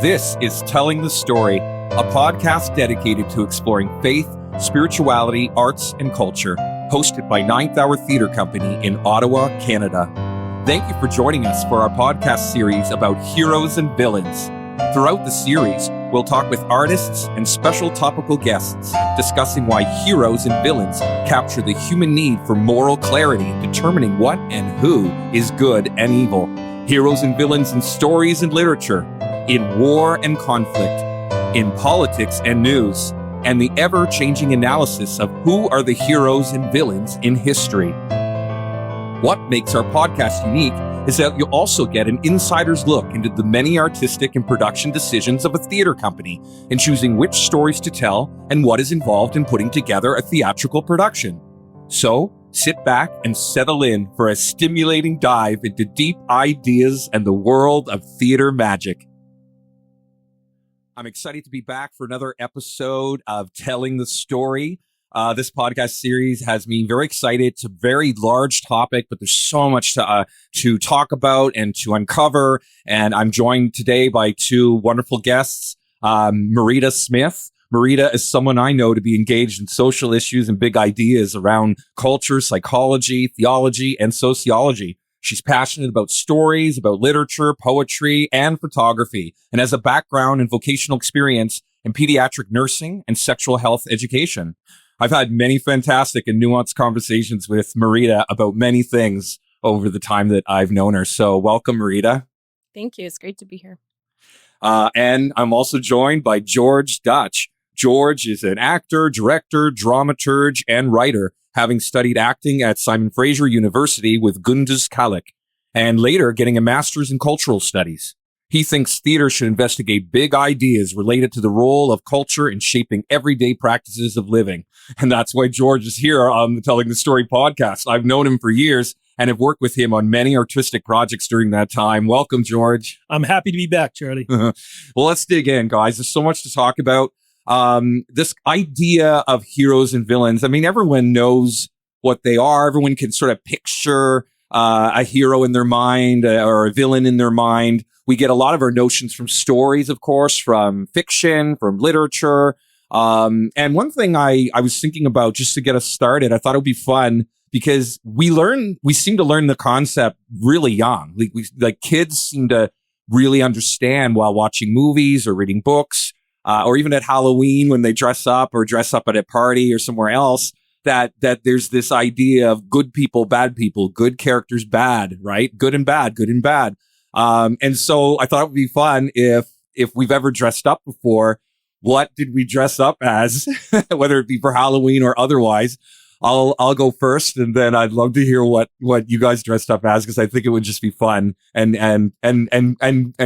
This is Telling the Story, a podcast dedicated to exploring faith, spirituality, arts, and culture, hosted by Ninth Hour Theatre Company in Ottawa, Canada. Thank you for joining us for our podcast series about heroes and villains. Throughout the series, we'll talk with artists and special topical guests, discussing why heroes and villains capture the human need for moral clarity, determining what and who is good and evil. Heroes and villains in stories and literature, in war and conflict, in politics and news, and the ever-changing analysis of who are the heroes and villains in history. What makes our podcast unique is that you'll also get an insider's look into the many artistic and production decisions of a theater company in choosing which stories to tell and what is involved in putting together a theatrical production. So, sit back and settle in for a stimulating dive into deep ideas and the world of theater magic. I'm excited to be back for another episode of Telling the Story. This podcast series has me very excited. It's a very large topic, but there's so much to talk about and to uncover. And I'm joined today by two wonderful guests, MARITA SMITH. MARITA is someone I know to be engaged in social issues and big ideas around culture, psychology, theology, and sociology. She's passionate about stories, about literature, poetry, and photography, and has a background and vocational experience in pediatric nursing and sexual health education. I've had many fantastic and nuanced conversations with MARITA about many things over the time that I've known her. So welcome, MARITA. Thank you. It's great to be here. And I'm also joined by George Dutch. George is an actor, director, dramaturge, and writer, having studied acting at Simon Fraser University with Gunduz Kalik, and later getting a master's in cultural studies. He thinks theater should investigate big ideas related to the role of culture in shaping everyday practices of living. And that's why George is here on the Telling the Story podcast. I've known him for years and have worked with him on many artistic projects during that time. Welcome, George. I'm happy to be back, Charley. Well, let's dig in, guys. There's so much to talk about. This idea of heroes and villains. I mean, everyone knows what they are. Everyone can sort of picture a hero in their mind or a villain in their mind. We get a lot of our notions from stories, of course, from fiction, from literature. And one thing I was thinking about just to get us started, I thought it would be fun because we seem to learn the concept really young. Like kids seem to really understand while watching movies or reading books, or even at Halloween when they dress up at a party or somewhere else, that there's this idea of good people, bad people, good characters, bad, right? Good and bad, good and bad. And so I thought it would be fun if we've ever dressed up before, what did we dress up as, whether it be for Halloween or otherwise. I'll go first, and then I'd love to hear what you guys dressed up as, because I think it would just be fun, and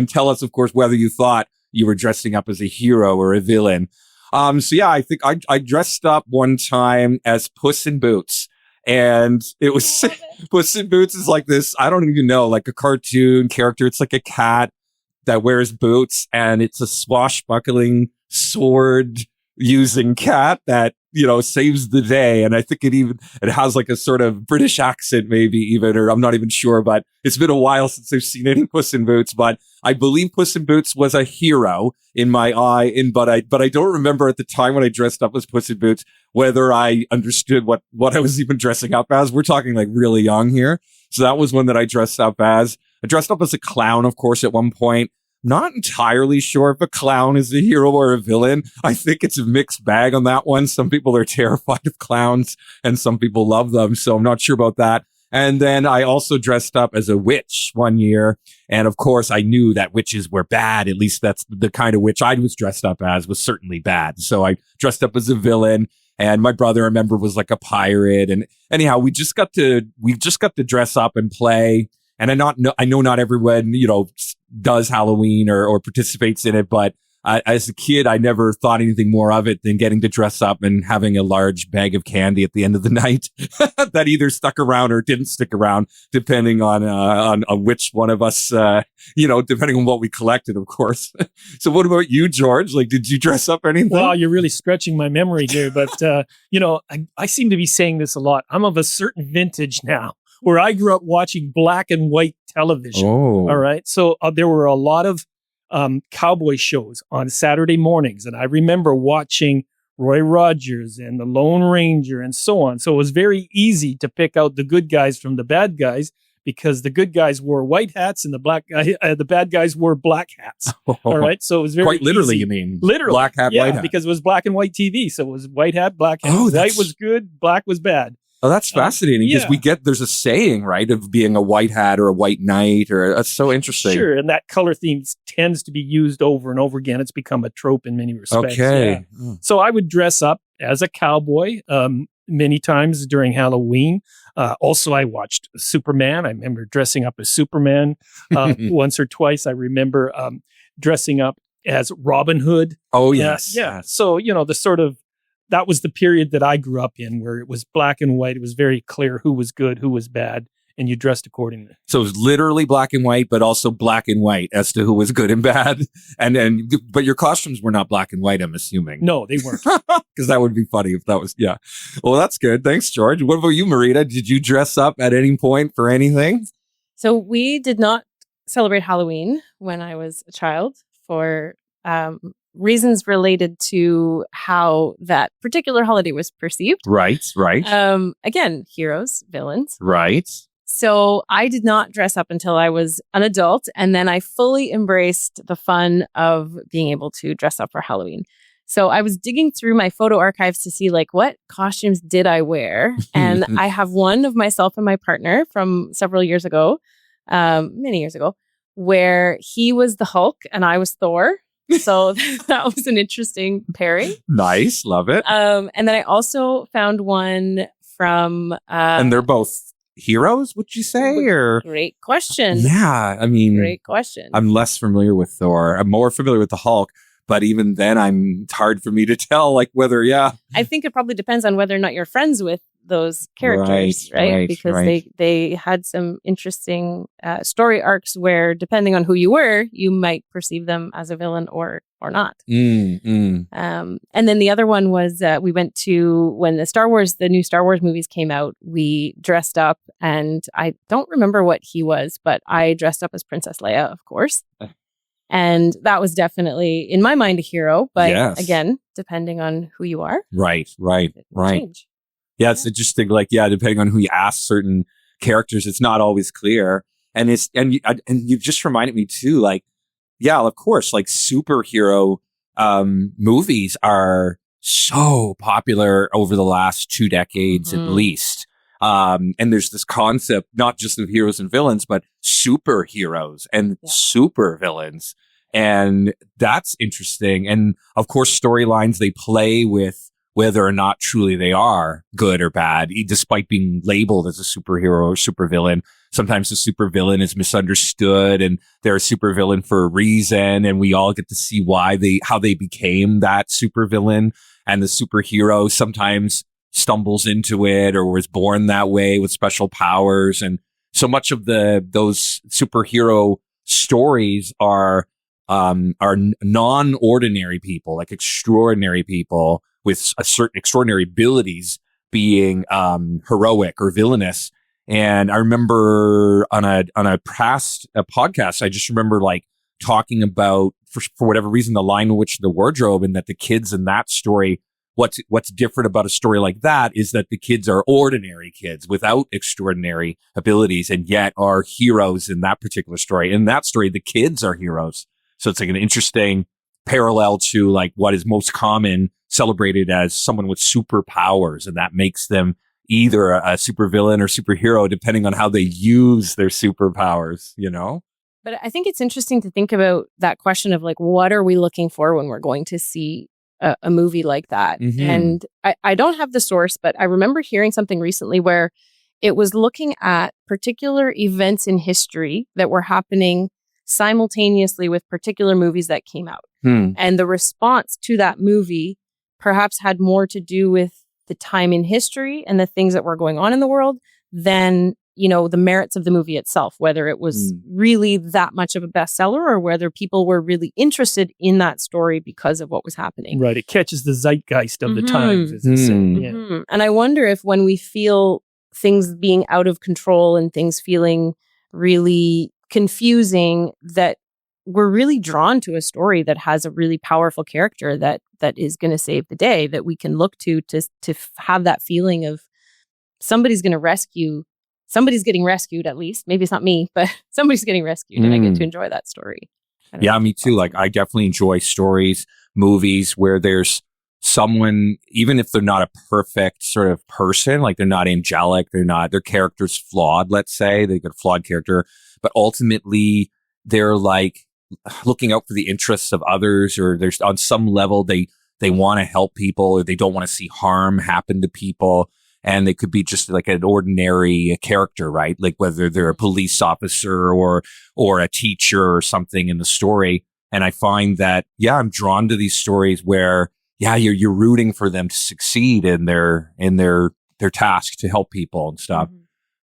tell us, of course, whether you thought you were dressing up as a hero or a villain. So yeah, I think I dressed up one time as Puss in Boots. And it was Puss in Boots is like this, I don't even know, like a cartoon character. It's like a cat that wears boots, and it's a swashbuckling sword using cat that, you know, saves the day. And I think it has like a sort of British accent, maybe even, or I'm not even sure, but it's been a while since I've seen any Puss in Boots. But I believe Puss in Boots was a hero in my eye. But I don't remember at the time when I dressed up as Puss in Boots whether I understood what I was even dressing up as. We're talking like really young here. So that was one that I dressed up as. I dressed up as a clown, of course, at one point. Not entirely sure if a clown is a hero or a villain. I think it's a mixed bag on that one. Some people are terrified of clowns and some people love them. So I'm not sure about that. And then I also dressed up as a witch one year. And of course, I knew that witches were bad. At least that's the kind of witch I was dressed up as, was certainly bad. So I dressed up as a villain. And my brother, I remember, was like a pirate. And anyhow, we just got to dress up and play. And I know not everyone, you know, does Halloween or participates in it, but as a kid, I never thought anything more of it than getting to dress up and having a large bag of candy at the end of the night that either stuck around or didn't stick around, depending on which one of us, depending on what we collected, of course. So what about you, George? Like, did you dress up anything? Well, you're really stretching my memory here, but, I seem to be saying this a lot. I'm of a certain vintage now, where I grew up watching black and white television. Oh. All right. So there were a lot of cowboy shows on Saturday mornings. And I remember watching Roy Rogers and the Lone Ranger and so on. So it was very easy to pick out the good guys from the bad guys because the good guys wore white hats and the bad guys wore black hats. All right. So it was very quite literally, easy. you mean? Literally. Black hat, white hat. Because it was black and white TV. So it was white hat, black hat. Oh, white was good, black was bad. Oh, that's fascinating because there's a saying, right, of being a white hat or a white knight, or that's so interesting. Sure, and that color theme tends to be used over and over again. It's become a trope in many respects. Okay. Yeah. So I would dress up as a cowboy many times during Halloween. Also, I watched Superman. I remember dressing up as Superman once or twice. I remember dressing up as Robin Hood. Oh, yes. Yeah. So, that was the period that I grew up in where it was black and white. It was very clear who was good, who was bad, and you dressed accordingly. So it was literally black and white, but also black and white as to who was good and bad. But your costumes were not black and white, I'm assuming. No, they weren't. Because that would be funny if that was, yeah. Well, that's good. Thanks, George. What about you, Marita? Did you dress up at any point for anything? So we did not celebrate Halloween when I was a child for reasons related to how that particular holiday was perceived. Right. Again, heroes, villains. Right. So I did not dress up until I was an adult, and then I fully embraced the fun of being able to dress up for Halloween. So I was digging through my photo archives to see what costumes did I wear, and I have one of myself and my partner from several years ago, many years ago, where he was the Hulk and I was Thor. So that was an interesting pairing. Nice. Love it. And then I also found one from... and they're both heroes, would you say? Or Great question. Yeah, I mean... Great question. I'm less familiar with Thor. I'm more familiar with the Hulk. But even then, it's hard for me to tell, whether, I think it probably depends on whether or not you're friends with those characters, right? Because they had some interesting story arcs where, depending on who you were, you might perceive them as a villain or not. And then the other one was we went to, when the new Star Wars movies came out, we dressed up, and I don't remember what he was, but I dressed up as Princess Leia, of course. And that was definitely, in my mind, a hero. But again, depending on who you are. Right. Change. Yeah, it's interesting. Depending on who you ask certain characters, it's not always clear. And you just reminded me too, of course, superhero movies are so popular over the last 2 decades at least. And there's this concept, not just of heroes and villains, but superheroes and super villains. And that's interesting. And of course, storylines, they play with whether or not truly they are good or bad, despite being labeled as a superhero or supervillain. Sometimes the supervillain is misunderstood and they're a supervillain for a reason. And we all get to see how they became that supervillain. And the superhero sometimes stumbles into it or was born that way with special powers. And so much of those superhero stories are non-ordinary people, extraordinary people with a certain extraordinary abilities being heroic or villainous. And I remember on a past podcast, I just remember talking about, for whatever reason, the Lion, the Witch, and the Wardrobe, and that the kids in that story, what's different about a story like that is that the kids are ordinary kids without extraordinary abilities, and yet are heroes in that particular story. In that story, the kids are heroes. So it's an interesting parallel to what is most common celebrated as someone with superpowers, and that makes them either a supervillain or superhero depending on how they use their superpowers, But I think it's interesting to think about that question of what are we looking for when we're going to see a movie like that? Mm-hmm. And I don't have the source, but I remember hearing something recently where it was looking at particular events in history that were happening simultaneously with particular movies that came out. And the response to that movie perhaps had more to do with the time in history and the things that were going on in the world than, the merits of the movie itself, whether it was really that much of a bestseller or whether people were really interested in that story because of what was happening. Right. It catches the zeitgeist of the times, as they say. Yeah. And I wonder if when we feel things being out of control and things feeling really confusing, that we're really drawn to a story that has a really powerful character that is going to save the day, that we can look to have that feeling of somebody's going to rescue. Somebody's getting rescued, at least. Maybe it's not me, but somebody's getting rescued, and I get to enjoy that story. Yeah, me too. Like, I definitely enjoy stories, movies where there's someone, even if they're not a perfect sort of person, like they're not angelic, their character's flawed, let's say, they got a flawed character, but ultimately they're like looking out for the interests of others, or there's on some level they want to help people, or they don't want to see harm happen to people. And they could be just like an ordinary character, right? Like whether they're a police officer or a teacher or something in the story. And I find that, yeah, I'm drawn to these stories where, yeah, you're rooting for them to succeed in their task to help people and stuff.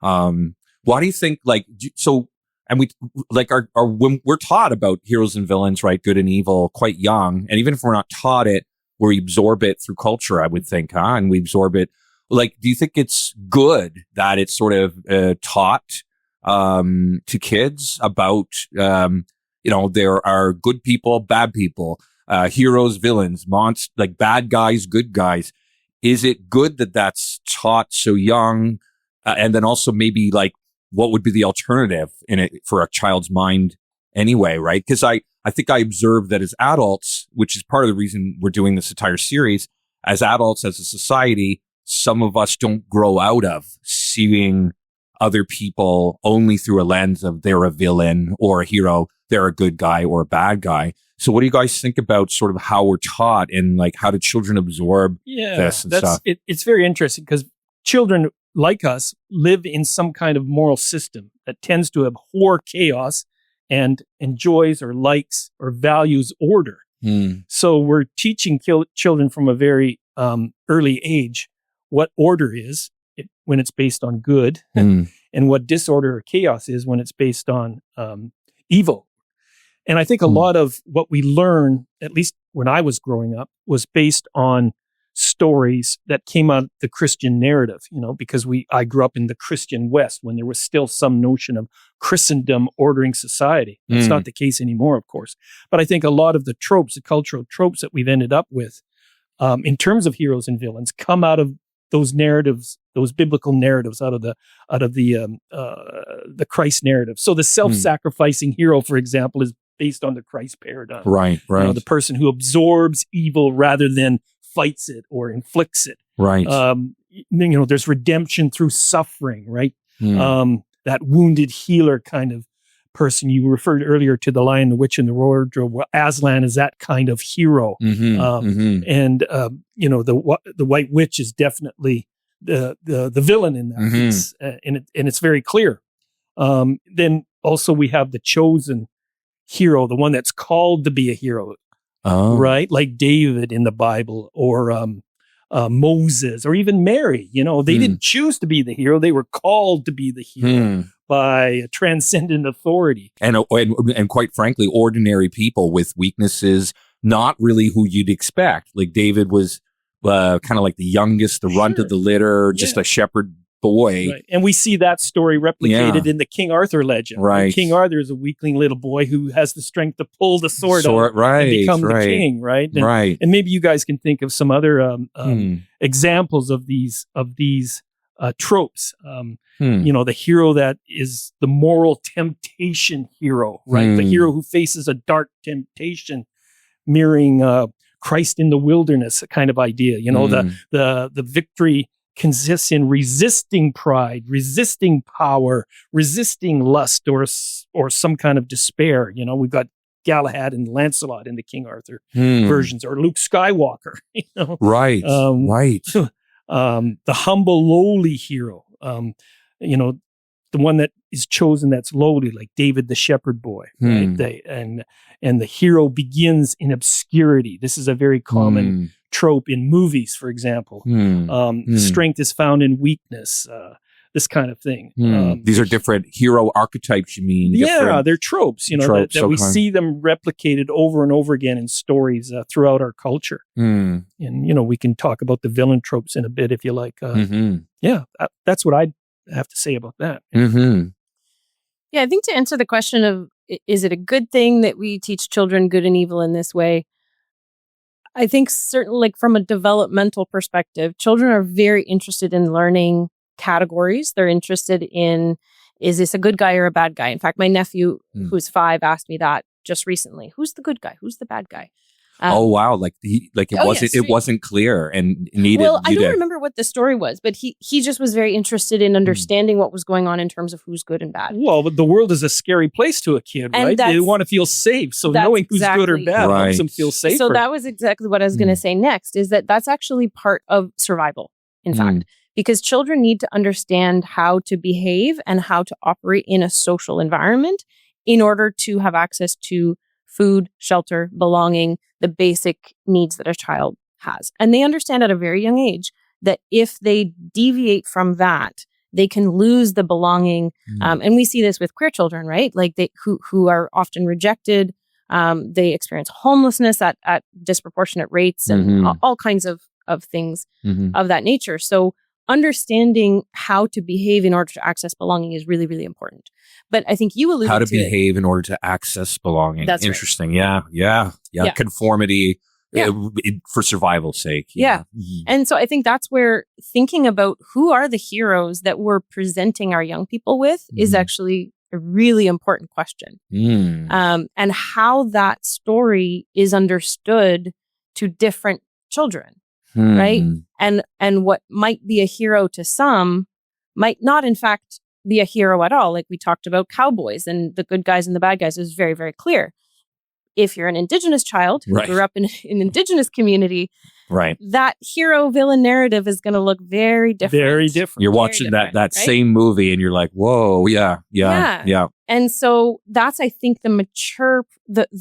Mm-hmm. Why do you think, like, so, and we like when we're taught about heroes and villains, right? Good and evil, quite young. And even if we're not taught it, we absorb it through culture, I would think, and we absorb it. Like, do you think it's good that it's sort of taught to kids about, there are good people, bad people, heroes, villains, like bad guys, good guys? Is it good that that's taught so young? And then also maybe like, what would be the alternative in it for a child's mind anyway, right? Because I think I observed that as adults, which is part of the reason we're doing this entire series, as adults, as a society, some of us don't grow out of seeing other people only through a lens of they're a villain or a hero, they're a good guy or a bad guy. So what do you guys think about sort of how we're taught, and like how do children absorb this and stuff? It's very interesting because children like us live in some kind of moral system that tends to abhor chaos and enjoys or likes or values order. So we're teaching children from a very early age what order is when it's based on good, and what disorder or chaos is when it's based on evil. And I think a lot of what we learn, at least when I was growing up, was based on stories that came out of the Christian narrative, because I grew up in the Christian West when there was still some notion of Christendom ordering society. That's not the case anymore, of course. But I think a lot of the tropes, the cultural tropes that we've ended up with in terms of heroes and villains come out of those narratives, those biblical narratives, out of the Christ narrative. So the self-sacrificing hero, for example, is based on the Christ paradigm. Right. The person who absorbs evil rather than fights it or inflicts it. Right. There's redemption through suffering, right? That wounded healer kind of person. You referred earlier to The Lion, the Witch, and the Wardrobe. Well, Aslan is that kind of hero. And the White Witch is definitely the villain in that piece, and it's very clear. Then also we have the chosen hero, the one that's called to be a hero, right? Like David in the Bible, or Moses, or even Mary. They didn't choose to be the hero; they were called to be the hero by a transcendent authority. And quite frankly, ordinary people with weaknesses, not really who you'd expect. Like David was kind of like the youngest, the runt of the litter, just a shepherd boy. Right. And we see that story replicated in the King Arthur legend. Right. King Arthur is a weakling little boy who has the strength to pull the sword out and become the king, right? And maybe you guys can think of some other examples of these tropes. The hero that is the moral temptation hero, right? The hero who faces a dark temptation, mirroring Christ in the wilderness kind of idea. The victory consists in resisting pride, resisting power, resisting lust, or some kind of despair. We've got Galahad and Lancelot in the King Arthur versions, or Luke Skywalker. Right. The humble, lowly hero. The one that is chosen that's lowly, like David the shepherd boy, right? And the hero begins in obscurity. This is a very common trope in movies, for example. Strength is found in weakness, this kind of thing. These are different hero archetypes, you mean? Yeah, they're tropes, that we see them replicated over and over again in stories throughout our culture. And, we can talk about the villain tropes in a bit if you like. Yeah, that's what I'd have to say about that. Yeah, I think to answer the question of is it a good thing that we teach children good and evil in this way? I think certainly, like from a developmental perspective, children are very interested in learning categories. They're interested in, is this a good guy or a bad guy? In fact, my nephew, who's 5, asked me that just recently. Who's the good guy? Who's the bad guy? Oh wow! It wasn't clear and needed. Well, I don't remember what the story was, but he just was very interested in understanding what was going on in terms of who's good and bad. Well, but the world is a scary place to a kid, right? They want to feel safe, so knowing who's good or bad helps them feel safer. So that was exactly what I was going to say next. Is that's actually part of survival, in fact, because children need to understand how to behave and how to operate in a social environment in order to have access to food, shelter, belonging, the basic needs that a child has. And they understand at a very young age that if they deviate from that, they can lose the belonging. And we see this with queer children, right? Like who are often rejected. They experience homelessness at disproportionate rates and all kinds of things of that nature. So understanding how to behave in order to access belonging is really, really important. But I think you alluded to how to behave in order to access belonging. That's interesting. Right. Yeah. Conformity for survival's sake. Yeah. And so I think that's where thinking about who are the heroes that we're presenting our young people with is actually a really important question. And how that story is understood to different children. Right. And what might be a hero to some might not, in fact, be a hero at all. Like we talked about cowboys and the good guys and the bad guys is very, very clear. If you're an Indigenous child who grew up in an Indigenous community, that hero villain narrative is going to look very different. Very different. You're watching that same movie and you're like, whoa, yeah. And so that's, I think, the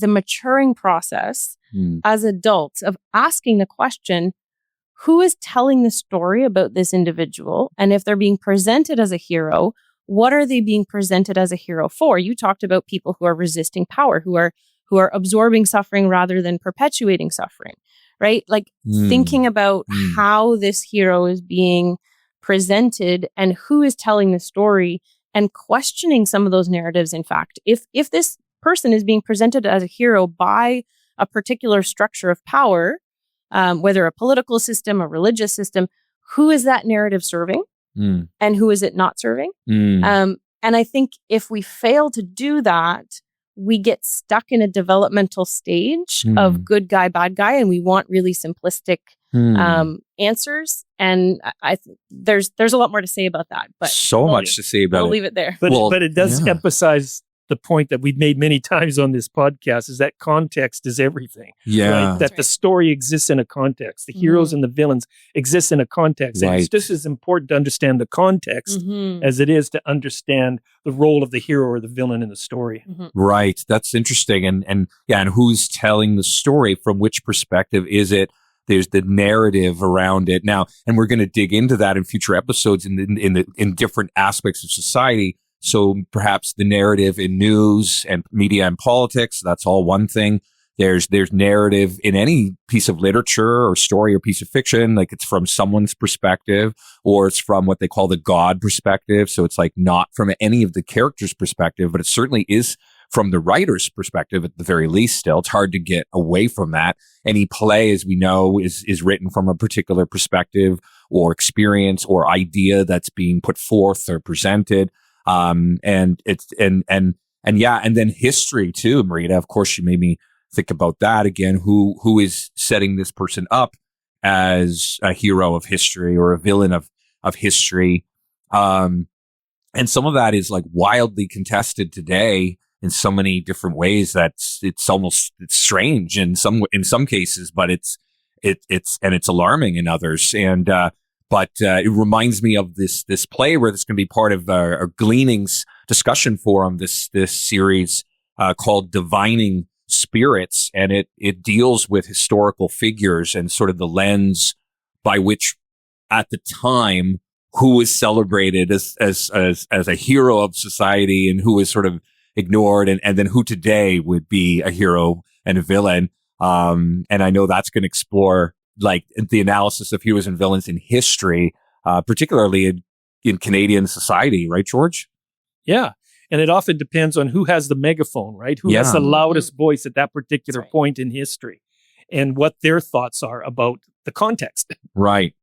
maturing process as adults of asking the question, who is telling the story about this individual? And if they're being presented as a hero, what are they being presented as a hero for? You talked about people who are resisting power, who are absorbing suffering rather than perpetuating suffering, right? Like thinking about how this hero is being presented and who is telling the story and questioning some of those narratives. In fact, if this person is being presented as a hero by a particular structure of power, whether a political system, a religious system, who is that narrative serving and who is it not serving? And I think if we fail to do that, we get stuck in a developmental stage of good guy, bad guy, and we want really simplistic answers. And there's a lot more to say about that. But much to say about it. I'll leave it there. But it does emphasize the point that we've made many times on this podcast is that context is everything. Yeah. Right? That the story exists in a context. The heroes and the villains exist in a context. And it's just as important to understand the context as it is to understand the role of the hero or the villain in the story. Right. That's interesting. And who's telling the story? From which perspective is it? There's the narrative around it now, and we're going to dig into that in future episodes in different aspects of society. So perhaps the narrative in news and media and politics, that's all one thing. There's narrative in any piece of literature or story or piece of fiction, like it's from someone's perspective or it's from what they call the God perspective. So it's like not from any of the characters' perspective, but it certainly is from the writer's perspective at the very least still. It's hard to get away from that. Any play, as we know, is written from a particular perspective or experience or idea that's being put forth or presented. And then history too, Marita. Of course, you made me think about that again. Who is setting this person up as a hero of history or a villain of history? And some of that is like wildly contested today in so many different ways that it's strange in some cases, but it's alarming in others. And But it reminds me of this play where this can be part of our Gleanings discussion forum, this series called Divining Spirits. And it deals with historical figures and sort of the lens by which at the time who was celebrated as a hero of society and who was sort of ignored, and then who today would be a hero and a villain. And I know that's going to explore like the analysis of heroes and villains in history, particularly in Canadian society, right, George? Yeah. And it often depends on who has the megaphone, right? Who has the loudest voice at that particular point in history and what their thoughts are about the context. Right.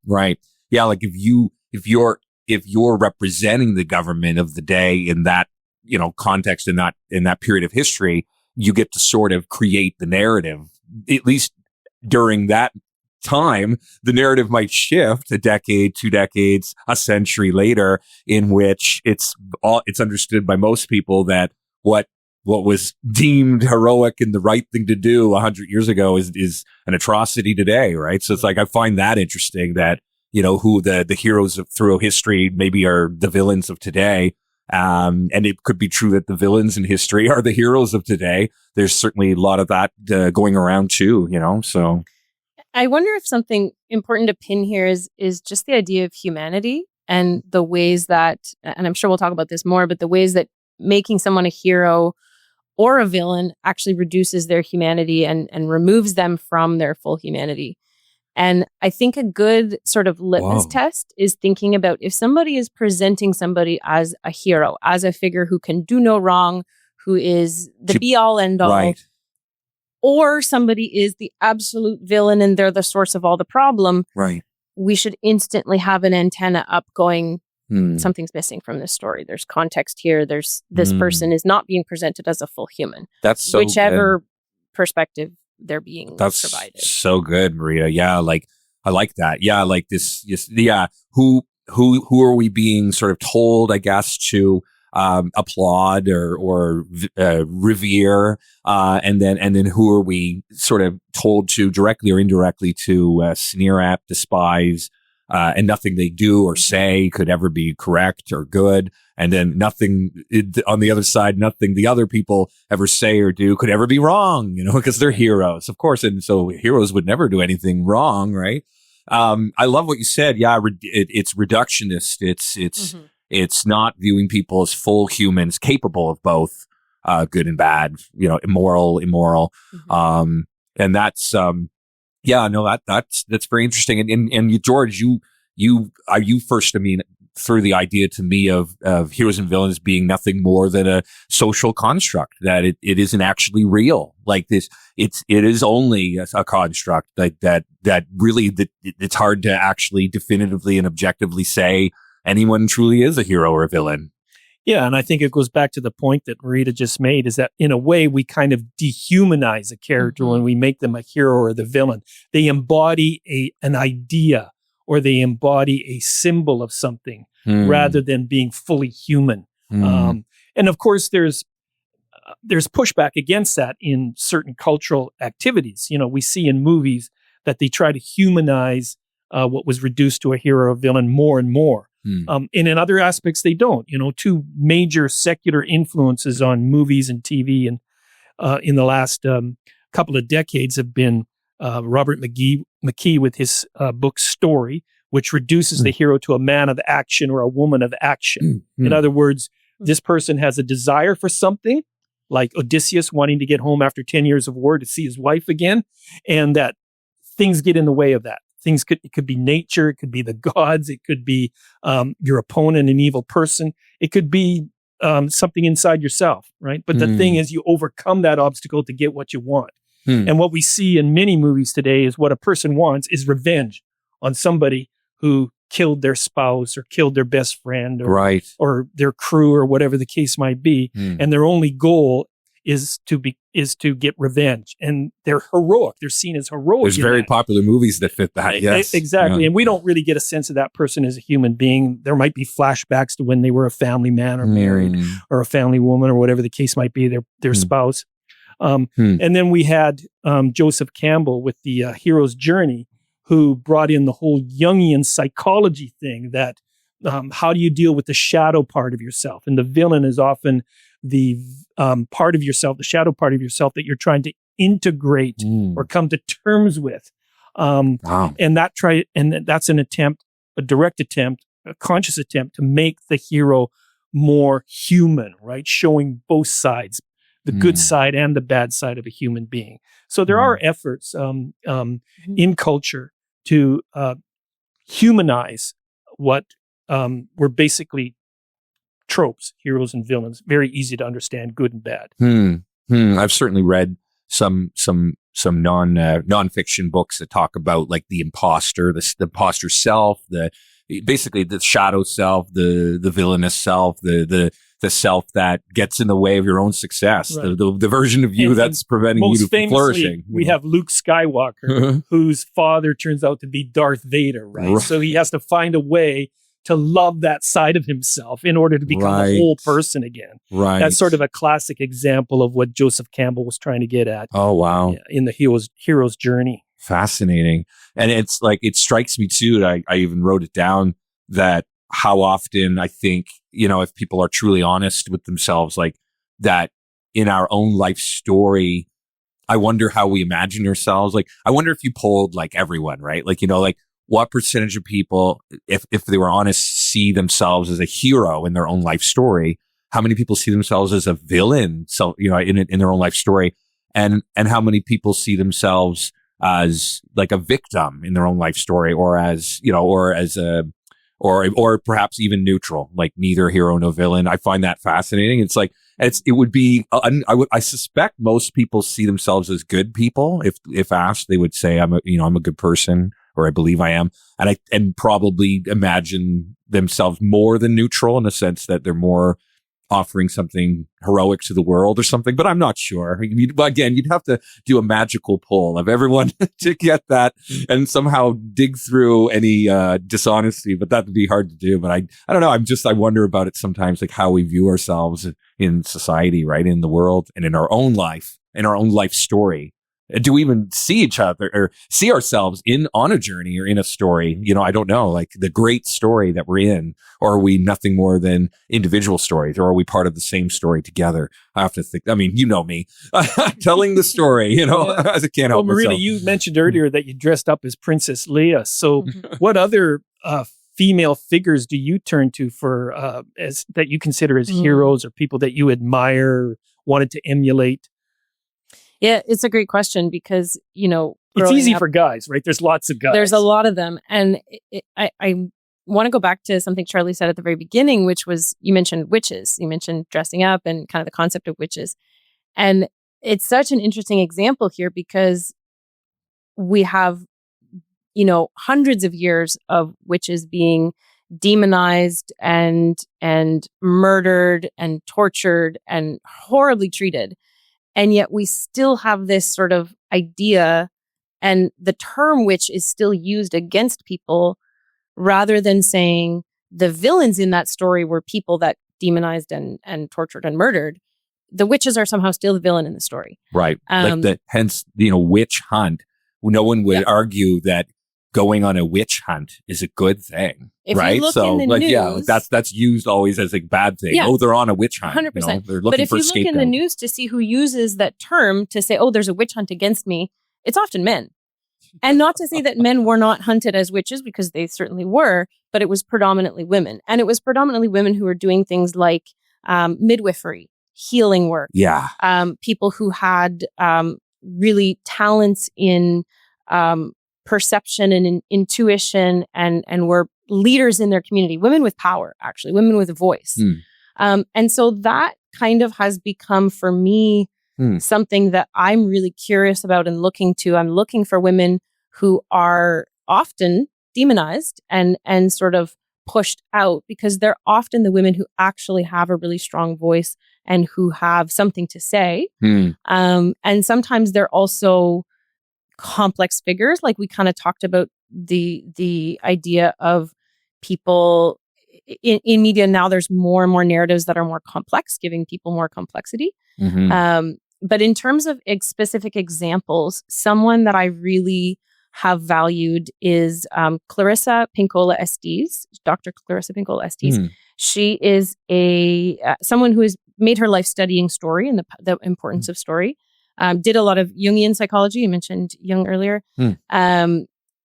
Yeah, like if you're representing the government of the day in that, context, in that period of history, you get to sort of create the narrative. At least during that time, the narrative might shift a decade, 2 decades, a century later, in which it's understood by most people that what was deemed heroic and the right thing to do 100 years ago is an atrocity today, right? So it's like, I find that interesting that, who the heroes of through history maybe are the villains of today. And it could be true that the villains in history are the heroes of today. There's certainly a lot of that going around too, so. I wonder if something important to pin here is just the idea of humanity and the ways that, and I'm sure we'll talk about this more, but the ways that making someone a hero or a villain actually reduces their humanity and removes them from their full humanity. And I think a good sort of litmus test is thinking about if somebody is presenting somebody as a hero, as a figure who can do no wrong, who is the be all end all. Right. Or somebody is the absolute villain and they're the source of all the problem, right? We should instantly have an antenna up going, something's missing from this story. There's context here. There's this person is not being presented as a full human. That's so whichever good. Perspective they're being provided. So good, Maria. Yeah, like I like that. Yeah, like this. Yeah, who are we being sort of told, I guess, to applaud or revere, and then who are we sort of told to directly or indirectly to sneer at, despise, and nothing they do or say could ever be correct or good, and then nothing on the other side, nothing the other people ever say or do could ever be wrong, because they're heroes, of course, and so heroes would never do anything wrong, right? I love what you said. Yeah, it's reductionist. It's not viewing people as full humans capable of both good and bad, immoral. And that's that's very interesting. And you, George, you first, threw the idea to me of heroes and villains being nothing more than a social construct, that it isn't actually real. Like this, it is only a construct that really it's hard to actually definitively and objectively say anyone truly is a hero or a villain. Yeah, and I think it goes back to the point that Marita just made, is that in a way we kind of dehumanize a character when we make them a hero or the villain. They embody an idea, or they embody a symbol of something rather than being fully human. And of course, there's pushback against that in certain cultural activities. We see in movies that they try to humanize what was reduced to a hero or villain more and more. And in other aspects, they don't. Two major secular influences on movies and TV and in the last couple of decades have been Robert McKee with his book Story, which reduces the hero to a man of action or a woman of action. In other words, this person has a desire for something, like Odysseus wanting to get home after 10 years of war to see his wife again, and that things get in the way of that. It could be nature, it could be the gods, it could be your opponent, an evil person. It could be something inside yourself, right? But the thing is, you overcome that obstacle to get what you want. And what we see in many movies today is what a person wants is revenge on somebody who killed their spouse or killed their best friend or their crew or whatever the case might be. And their only goal is to get revenge, and they're heroic. They're seen as heroic. There's very popular movies that fit that. Yes, exactly. Yeah. And we don't really get a sense of that person as a human being. There might be flashbacks to when they were a family man or married or a family woman or whatever the case might be, their spouse. And then we had Joseph Campbell with the Hero's Journey, who brought in the whole Jungian psychology thing, that how do you deal with the shadow part of yourself? And the villain is often the part of yourself, the shadow part of yourself that you're trying to integrate or come to terms with. And that's an attempt, a direct attempt, a conscious attempt to make the hero more human, right? Showing both sides, the good side and the bad side of a human being. So there are efforts in culture to humanize what we're basically tropes, heroes and villains. Very easy to understand, good and bad. I've certainly read some nonfiction books that talk about like the imposter, the imposter self, basically the shadow self, the villainous self, the self that gets in the way of your own success, right. the version of you that's preventing you from flourishing. We have Luke Skywalker, whose father turns out to be Darth Vader, right? So he has to find a way to love that side of himself in order to become a whole person again. Right. That's sort of a classic example of what Joseph Campbell was trying to get at. Oh, wow. In the hero's journey. Fascinating. And it's like, it strikes me too, I even wrote it down, that how often I think, if people are truly honest with themselves, like that in our own life story, I wonder how we imagine ourselves. Like, I wonder if you polled like everyone, right? Like, like what percentage of people, if they were honest, see themselves as a hero in their own life story? How many people see themselves as a villain? So, in their own life story, and how many people see themselves as like a victim in their own life story, or as, or perhaps even neutral, like neither hero nor villain. I find that fascinating. It's like, it would be, I suspect most people see themselves as good people. If asked, they would say, I'm a good person, or I believe I am. And probably imagine themselves more than neutral, in the sense that they're more offering something heroic to the world or something, but I'm not sure. Again, you'd have to do a magical poll of everyone to get that and somehow dig through any dishonesty, but that would be hard to do. But I don't know. I wonder about it sometimes, like how we view ourselves in society, right? In the world and in our own life story. Do we even see each other or see ourselves on a journey or in a story? I don't know, like the great story that we're in, or are we nothing more than individual stories, or are we part of the same story together? I have to think. I mean, you know me, telling the story, I can't help myself. Marita, you mentioned earlier that you dressed up as Princess Leia. So what other female figures do you turn to for as that you consider as heroes, or people that you admire, wanted to emulate? Yeah, it's a great question because, it's easy for guys, right? There's lots of guys. There's a lot of them. And I want to go back to something Charley said at the very beginning, which was, you mentioned witches. You mentioned dressing up and kind of the concept of witches. And it's such an interesting example here because we have, hundreds of years of witches being demonized and murdered and tortured and horribly treated. And yet we still have this sort of idea, and the term witch is still used against people, rather than saying the villains in that story were people that demonized and tortured and murdered. The witches are somehow still the villain in the story. Right. Hence, witch hunt. No one would argue that going on a witch hunt is a good thing, if right? You look in the news, that's used always as a bad thing. Yeah. Oh, they're on a witch hunt. 100%. They're looking but if for you look in the news to see who uses that term to say, oh, there's a witch hunt against me, it's often men. And not to say that men were not hunted as witches, because they certainly were, but it was predominantly women. And it was predominantly women who were doing things like midwifery, healing work. Yeah. People who had really talents in perception and in intuition and were leaders in their community, women with power, actually, women with a voice. And so that kind of has become, for me, something that I'm really curious about and looking to. I'm looking for women who are often demonized and sort of pushed out, because they're often the women who actually have a really strong voice and who have something to say. And sometimes they're also complex figures. Like we kind of talked about the idea of people in media now. There's more and more narratives that are more complex, giving people more complexity. But in terms of specific examples, someone that I really have valued is Clarissa Pinkola Estes, Dr. Clarissa Pinkola Estes. She is someone who has made her life studying story and the importance of story. Did a lot of Jungian psychology. You mentioned Jung earlier.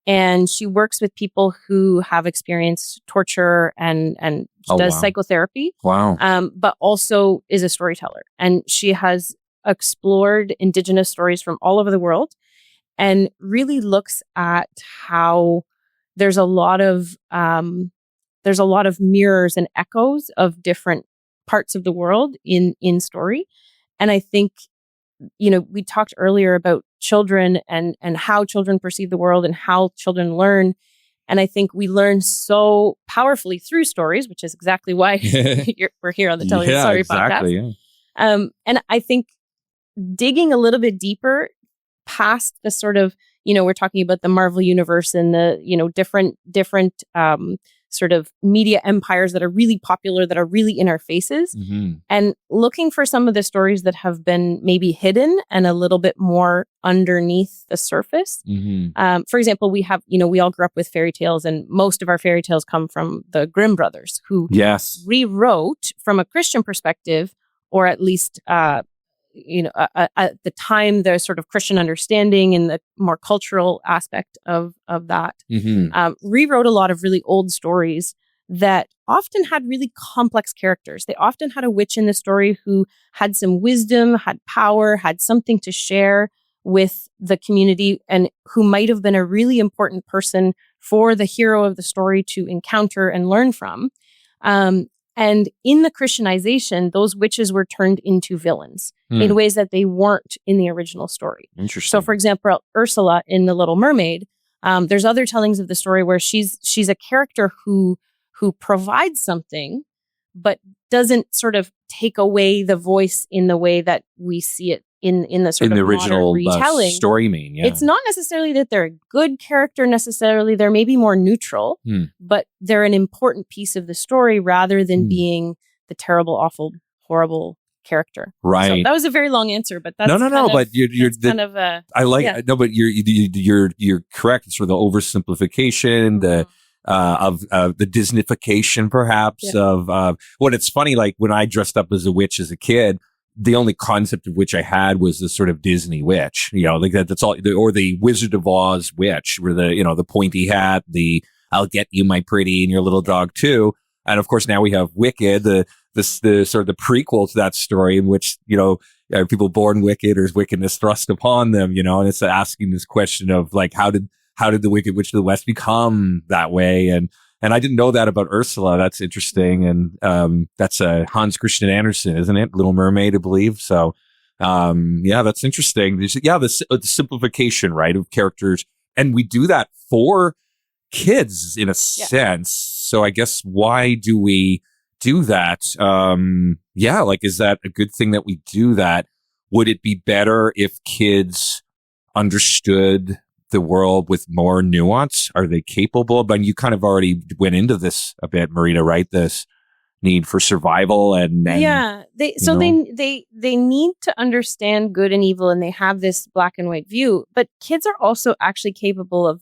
And she works with people who have experienced torture and does psychotherapy. Wow. But also is a storyteller. And she has explored Indigenous stories from all over the world and really looks at how there's a lot of mirrors and echoes of different parts of the world in story. And I think, we talked earlier about children and how children perceive the world and how children learn. And I think we learn so powerfully through stories, which is exactly why we're here on the Tell Your Story podcast. Yeah. And I think digging a little bit deeper past the sort of, we're talking about the Marvel universe and the, different sort of media empires that are really popular, that are really in our faces, and looking for some of the stories that have been maybe hidden and a little bit more underneath the surface. For example, we have, we all grew up with fairy tales, and most of our fairy tales come from the Grimm brothers, who rewrote from a Christian perspective, or at least at the time, the sort of Christian understanding and the more cultural aspect of that, rewrote a lot of really old stories that often had really complex characters. They often had a witch in the story who had some wisdom, had power, had something to share with the community, and who might have been a really important person for the hero of the story to encounter and learn from. And in the Christianization, those witches were turned into villains in ways that they weren't in the original story. Interesting. So, for example, Ursula in The Little Mermaid, there's other tellings of the story where she's a character who provides something, but doesn't sort of take away the voice in the way that we see it in the sort of original retelling. Story. It's not necessarily that they're a good character necessarily. They're maybe more neutral, but they're an important piece of the story rather than being the terrible, awful, horrible character. Right. So that was a very long answer, but that's but you're kind of a. I like but you're correct. It's sort of the oversimplification, of the Disneyfication, perhaps, of what. It's funny, like when I dressed up as a witch as a kid, the only concept of which I had was the sort of Disney witch, like that's all, or the Wizard of Oz witch, where the pointy hat, the "I'll get you, my pretty, and your little dog too." And of course, now we have Wicked, the sort of the prequel to that story, in which, are people born wicked, or is wickedness thrust upon them? And it's asking this question of like, how did the Wicked Witch of the West become that way? And I didn't know that about Ursula. That's interesting. And that's Hans Christian Andersen, isn't it? Little Mermaid, I believe. So, that's interesting. The simplification, right, of characters. And we do that for kids in a sense. So I guess, why do we do that? Is that a good thing that we do that? Would it be better if kids understood the world with more nuance? Are they capable? But you kind of already went into this a bit, Marita, right? This need for survival they need to understand good and evil, and they have this black and white view. But kids are also actually capable of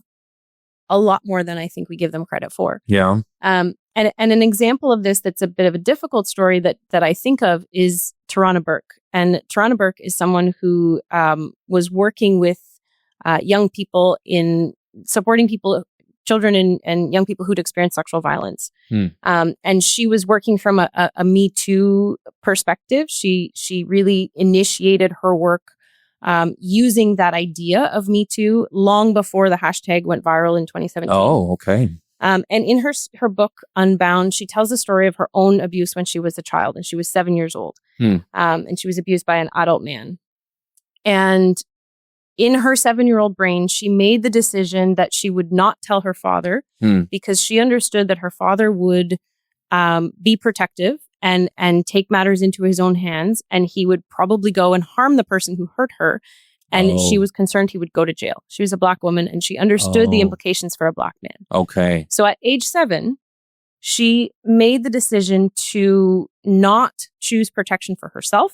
a lot more than I think we give them credit for. Yeah. And an example of this that's a bit of a difficult story that I think of is Tarana Burke. And Tarana Burke is someone who was working with young people in supporting children and young people who'd experienced sexual violence. And she was working from a Me Too perspective. She really initiated her work using that idea of Me Too long before the hashtag went viral in 2017. Oh, okay. And in her book, Unbound, she tells the story of her own abuse when she was a child, and she was 7 years old. And she was abused by an adult man. And in her 7-year-old brain, she made the decision that she would not tell her father because she understood that her father would be protective and take matters into his own hands, and he would probably go and harm the person who hurt her. And she was concerned he would go to jail. She was a Black woman, and she understood the implications for a Black man. Okay. So at age 7, she made the decision to not choose protection for herself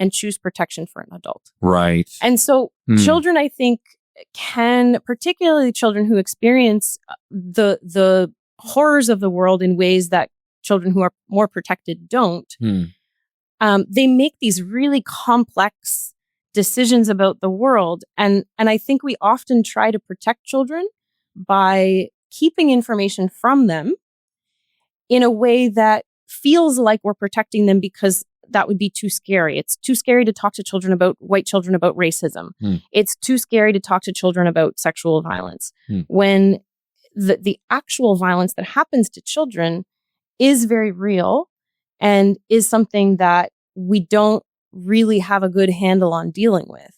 and choose protection for an adult. Right. And so children, I think, can, particularly children who experience the horrors of the world in ways that children who are more protected don't, they make these really complex decisions about the world. And I think we often try to protect children by keeping information from them in a way that feels like we're protecting them, because that would be too scary. It's too scary to talk to white children about racism. It's too scary to talk to children about sexual violence. When the actual violence that happens to children is very real, and is something that we don't really have a good handle on dealing with.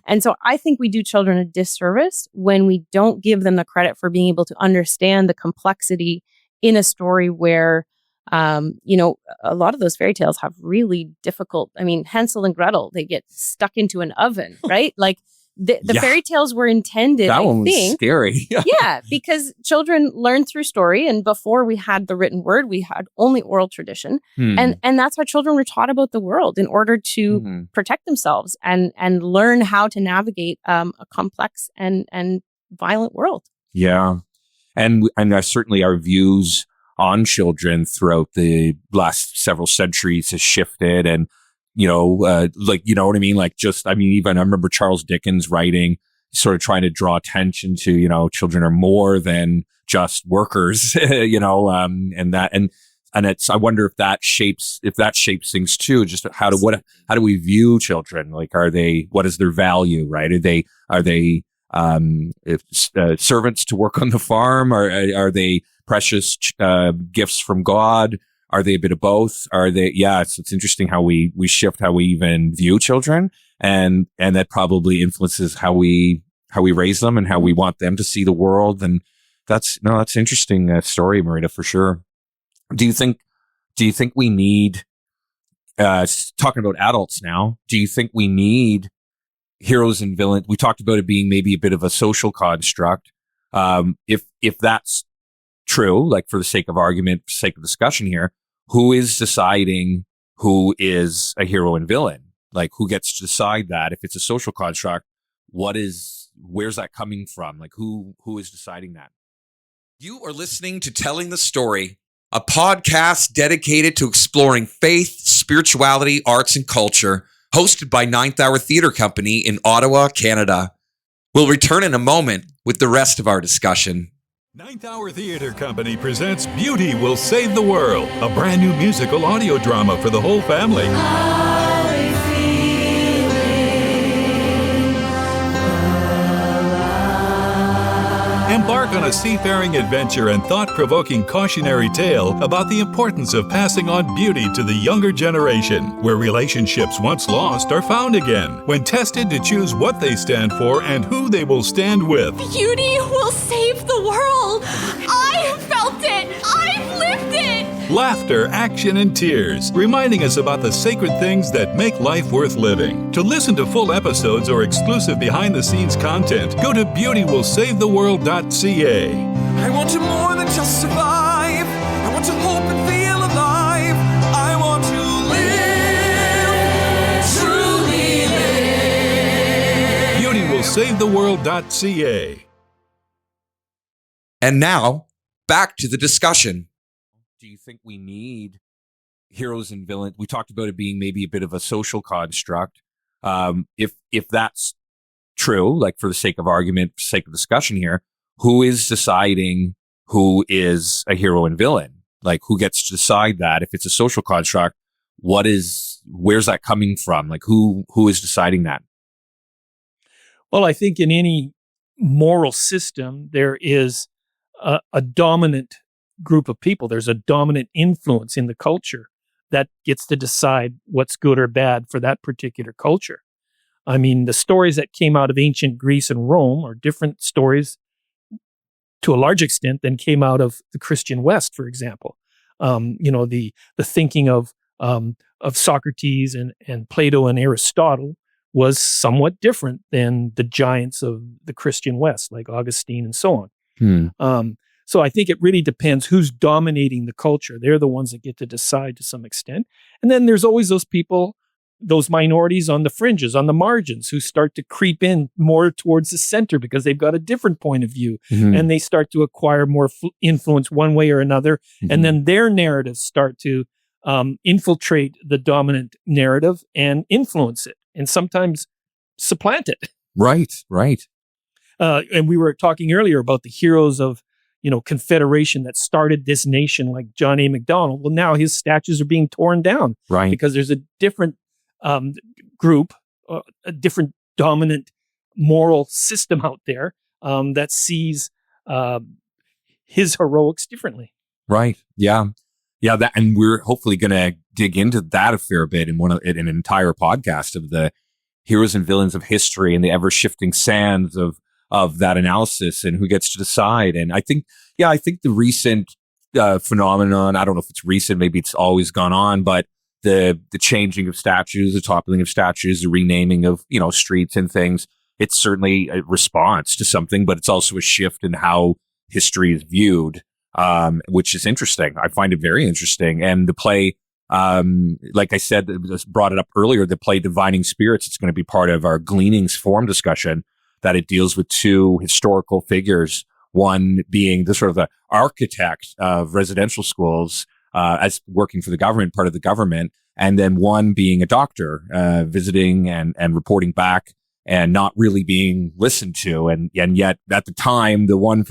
And so I think we do children a disservice when we don't give them the credit for being able to understand the complexity in a story where, you know, a lot of those fairy tales have really difficult, I mean, Hansel and Gretel, they get stuck into an oven, right? Like the fairy tales were intended, that one was I think, scary. yeah, because children learn through story, and before we had the written word, we had only oral tradition, and that's how children were taught about the world in order to protect themselves and learn how to navigate a complex and violent world. Yeah, and certainly our views on children throughout the last several centuries has shifted, and you know, like, you know what I mean? Like, just, I mean, even I remember Charles Dickens writing, sort of trying to draw attention to, you know, children are more than just workers, you know, and it's, I wonder if that shapes things too. Just how do we view children? Like, what is their value, right? Are they servants to work on the farm? Are they precious gifts from God? Are they a bit of both? Are they? Yeah, it's interesting how we shift how we even view children, and that probably influences how we raise them and how we want them to see the world. And that's interesting story, Marita, for sure. Do you think we need, talking about adults now, do you think we need heroes and villains? We talked about it being maybe a bit of a social construct. If that's true, like for the sake of argument, for the sake of discussion here, who is deciding who is a hero and villain? Like, who gets to decide that? If it's a social construct, where's that coming from? Like, who is deciding that? You are listening to Telling the Story, a podcast dedicated to exploring faith, spirituality, arts, and culture, hosted by Ninth Hour Theatre Company in Ottawa, Canada. We'll return in a moment with the rest of our discussion. Ninth Hour Theatre Company presents Beauty Will Save the World, a brand new musical audio drama for the whole family. Embark on a seafaring adventure and thought-provoking cautionary tale about the importance of passing on beauty to the younger generation, where relationships once lost are found again, when tested to choose what they stand for and who they will stand with. Beauty will save the world! I've felt it! I've lived it! Laughter, action, and tears, reminding us about the sacred things that make life worth living. To listen to full episodes or exclusive behind-the-scenes content, go to beautywillsavetheworld.ca. I want to more than just survive. I want to hope and feel alive. I want to live, truly live. beautywillsavetheworld.ca. And now, back to the discussion. Do you think we need heroes and villains? We talked about it being maybe a bit of a social construct. If that's true, like for the sake of argument, for the sake of discussion here, who is deciding who is a hero and villain? Like, who gets to decide that? If it's a social construct, where's that coming from? Like, who is deciding that? Well, I think in any moral system, there is a dominant group of people. There's a dominant influence in the culture that gets to decide what's good or bad for that particular culture. I mean, the stories that came out of ancient Greece and Rome are different stories to a large extent than came out of the Christian West, for example. The thinking of Socrates and Plato and Aristotle was somewhat different than the giants of the Christian West, like Augustine and so on. So I think it really depends who's dominating the culture. They're the ones that get to decide to some extent. And then there's always those people, those minorities on the fringes, on the margins, who start to creep in more towards the center because they've got a different point of view, and they start to acquire more influence one way or another. And then their narratives start to infiltrate the dominant narrative and influence it, and sometimes supplant it. Right. And we were talking earlier about the heroes of, Confederation that started this nation, like John A. Macdonald. Well, now his statues are being torn down, right? Because there's a different group, a different dominant moral system out there that sees his heroics differently. Right. Yeah. That, and we're hopefully going to dig into that a fair bit in in an entire podcast of the heroes and villains of history and the ever shifting sands of that analysis and who gets to decide. And I think the recent phenomenon, I don't know if it's recent, maybe it's always gone on, but the changing of statues, the toppling of statues, the renaming of, streets and things, it's certainly a response to something, but it's also a shift in how history is viewed, which is interesting. I find it very interesting. And the play, like I said, brought it up earlier, the play Divining Spirits, it's going to be part of our Gleanings forum discussion, that it deals with two historical figures, one being the sort of the architect of residential schools, as working for the government, part of the government, and then one being a doctor, visiting and reporting back and not really being listened to. And yet at the time, the one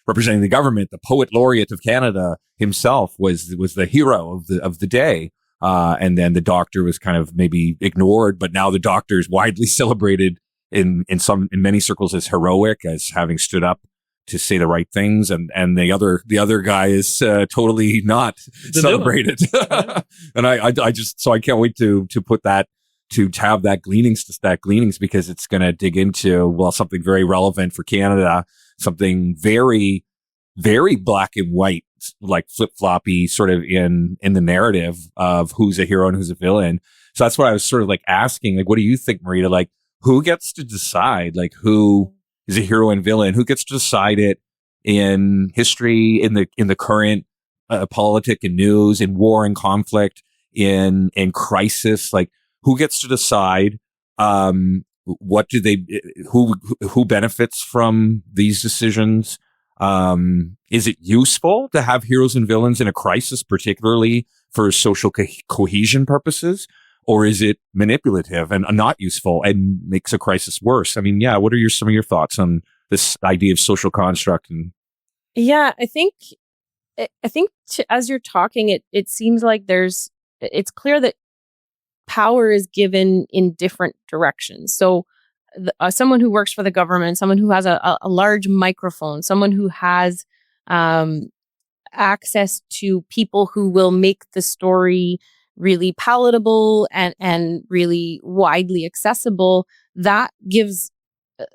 representing the government, the poet laureate of Canada himself was the hero of the day. And then the doctor was kind of maybe ignored, but now the doctor is widely celebrated in many circles as heroic, as having stood up to say the right things, and the other guy is totally not celebrated. And I can't wait to put that, to have that gleanings, because it's going to dig into, something very relevant for Canada, something very, very black and white, like flip-floppy sort of in the narrative of who's a hero and who's a villain. So that's what I was sort of like asking, like, what do you think, Marita? Like, who gets to decide, like, who is a hero and villain? Who gets to decide it in history, in the current politic and news, in war and conflict, in crisis? Like, who gets to decide? Who benefits from these decisions? Is it useful to have heroes and villains in a crisis, particularly for social cohesion purposes? Or is it manipulative and not useful and makes a crisis worse? I mean, what are some of your thoughts on this idea of social construct? And I think as you're talking, it seems like it's clear that power is given in different directions. So someone who works for the government, someone who has a large microphone, someone who has access to people who will make the story really palatable and really widely accessible, that gives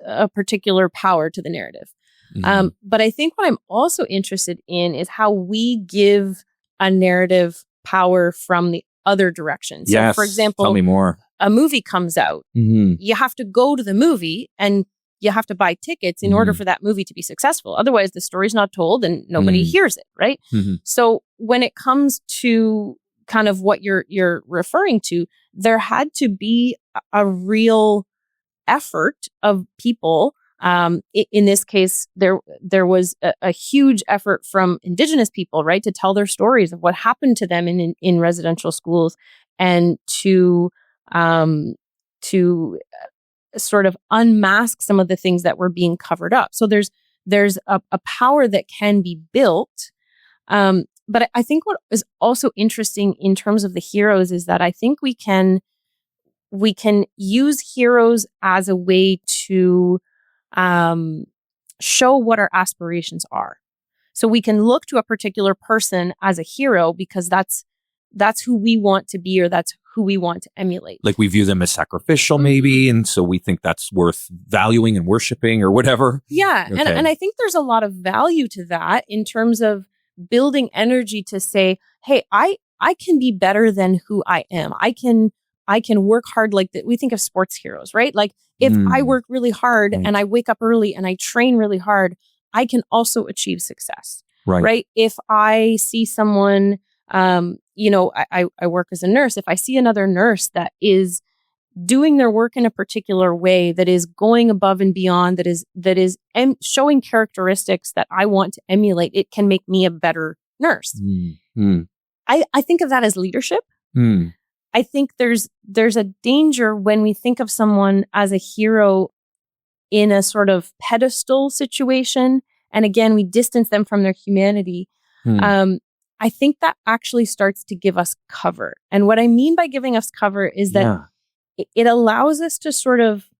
a particular power to the narrative. Mm-hmm. But I think what I'm also interested in is how we give a narrative power from the other direction. So, yes, for example, tell me more. A movie comes out. Mm-hmm. You have to go to the movie and you have to buy tickets in order for that movie to be successful. Otherwise, the story's not told and nobody hears it, right? Mm-hmm. So when it comes to kind of what you're referring to, there had to be a real effort of people. In this case, there was a huge effort from Indigenous people, right, to tell their stories of what happened to them in residential schools, and to sort of unmask some of the things that were being covered up. So there's a power that can be built. But I think what is also interesting in terms of the heroes is that I think we can use heroes as a way to show what our aspirations are. So we can look to a particular person as a hero because that's who we want to be, or that's who we want to emulate. Like we view them as sacrificial, maybe, and so we think that's worth valuing and worshiping or whatever. Yeah, okay. and I think there's a lot of value to that in terms of building energy to say, hey, I can be better than who I am. I can work hard. Like that. We think of sports heroes, right? Like if I work really hard and I wake up early and I train really hard, I can also achieve success. Right? If I see someone, I work as a nurse. If I see another nurse that is doing their work in a particular way, that is going above and beyond, that is showing characteristics that I want to emulate, it can make me a better nurse. I think of that as leadership. I think there's a danger when we think of someone as a hero in a sort of pedestal situation, and again, we distance them from their humanity. I think that actually starts to give us cover. And what I mean by giving us cover is that it allows us to sort of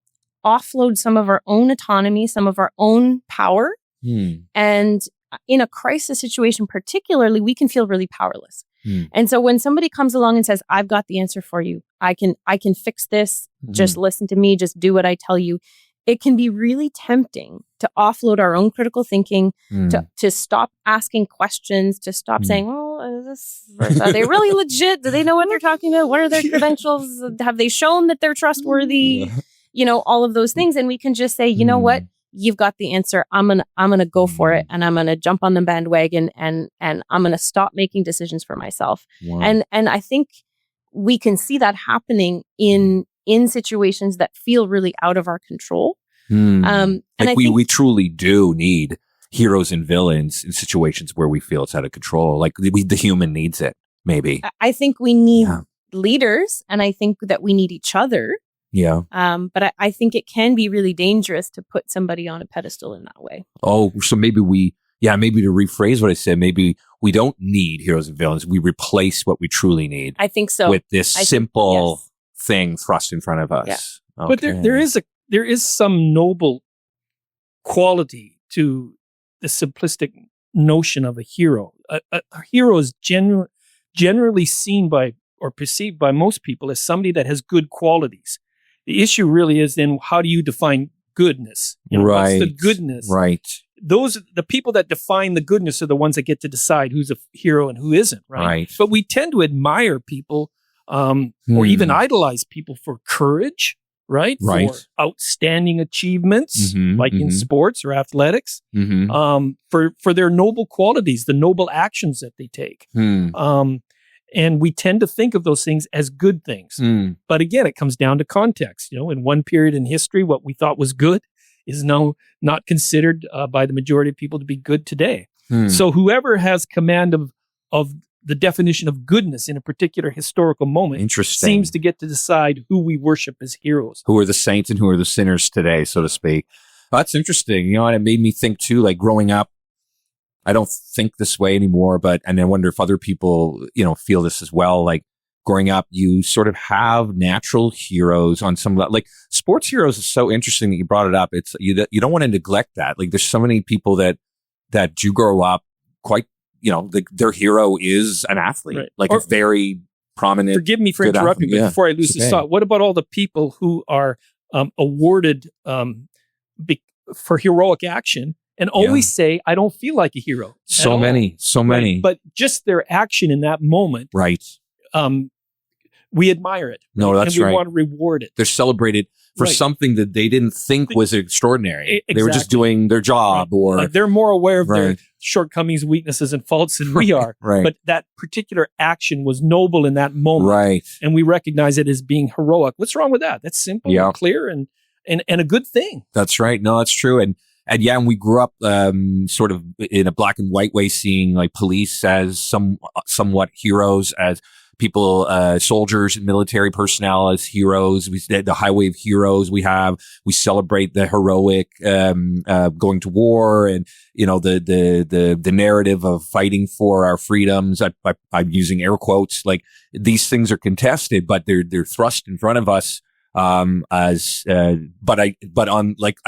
offload some of our own autonomy, some of our own power. And in a crisis situation particularly, we can feel really powerless. And so when somebody comes along and says, I've got the answer for you, I can fix this, just listen to me, just do what I tell you, it can be really tempting to offload our own critical thinking, to stop asking questions, to stop saying, are they really legit? Do they know what they're talking about? What are their credentials? Have they shown that they're trustworthy? All of those things. And we can just say, you know what? You've got the answer. I'm gonna go for it, and I'm gonna jump on the bandwagon, and I'm gonna stop making decisions for myself. Wow. And I think we can see that happening in situations that feel really out of our control. And we truly do need heroes and villains in situations where we feel it's out of control. Like the human needs it. Maybe I think we need leaders, and I think that we need each other. Yeah. But I think it can be really dangerous to put somebody on a pedestal in that way. Oh, so maybe maybe to rephrase what I said, maybe we don't need heroes and villains. We replace what we truly need. I think so. With this simple thing thrust in front of us. Yeah. Okay. But there is some noble quality to the simplistic notion of a hero. A hero is generally seen by or perceived by most people as somebody that has good qualities. The issue really is then, how do you define goodness? What's the goodness? Right. The people that define the goodness are the ones that get to decide who's a hero and who isn't, right? But we tend to admire people or even idolize people for courage, right? For outstanding achievements, like in sports or athletics, for their noble qualities, the noble actions that they take. And we tend to think of those things as good things. But again, it comes down to context. In one period in history, what we thought was good is now not considered by the majority of people to be good today. So whoever has command of the definition of goodness in a particular historical moment seems to get to decide who we worship as heroes. Who are the saints and who are the sinners today, so to speak. That's interesting. And it made me think too, like growing up, I don't think this way anymore, and I wonder if other people, feel this as well. Like growing up, you sort of have natural heroes on some level. Like sports heroes is so interesting that you brought it up. It's you don't want to neglect that. Like there's so many people that do grow up quite, their hero is an athlete, a very prominent. Forgive me for interrupting, but before I lose this thought, what about all the people who are awarded for heroic action? And always say, I don't feel like a hero. So many. Right? But just their action in that moment. Right. We admire it. No, that's and right. we want to reward it. They're celebrated for something that they didn't think was extraordinary. Exactly. They were just doing their job or... Like they're more aware of their shortcomings, weaknesses, and faults than we are. But that particular action was noble in that moment. Right. And we recognize it as being heroic. What's wrong with that? That's simple and clear and a good thing. That's right. No, that's true. And we grew up sort of in a black and white way, seeing like police as somewhat heroes, as people, soldiers and military personnel as heroes. We the highway of heroes we celebrate the heroic going to war and the narrative of fighting for our freedoms. I'm using air quotes. Like these things are contested, but they're thrust in front of us. I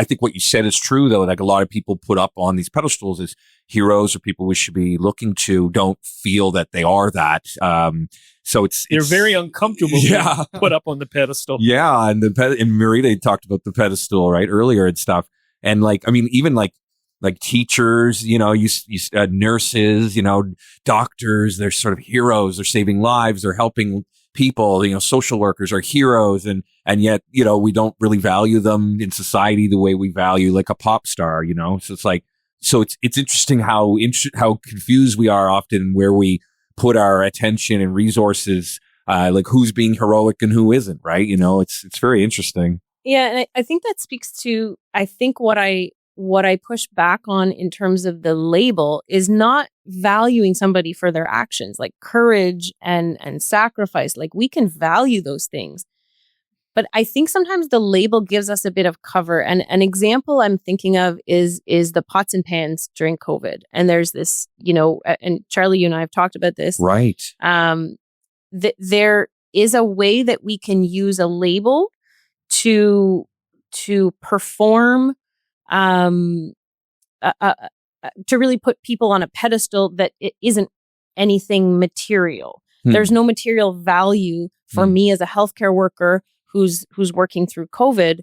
think what you said is true though. Like a lot of people put up on these pedestals as heroes or people we should be looking to don't feel that they are that. So they're very uncomfortable being put up on the pedestal. Yeah. And in MARITA talked about the pedestal right earlier and stuff. And even teachers, nurses, doctors, they're sort of heroes. They're saving lives. They're helping people, social workers are heroes. And yet, we don't really value them in society the way we value like a pop star, So it's interesting how confused we are often where we put our attention and resources, like who's being heroic and who isn't, right? It's very interesting. Yeah. And I think that speaks to, what I push back on in terms of the label is not valuing somebody for their actions, like courage and sacrifice. Like we can value those things. But I think sometimes the label gives us a bit of cover. And an example I'm thinking of is the pots and pans during COVID. And there's this, and Charley, you and I have talked about this. Right. There is a way that we can use a label to perform, to really put people on a pedestal that it isn't anything material. There's no material value for me as a healthcare worker who's working through COVID.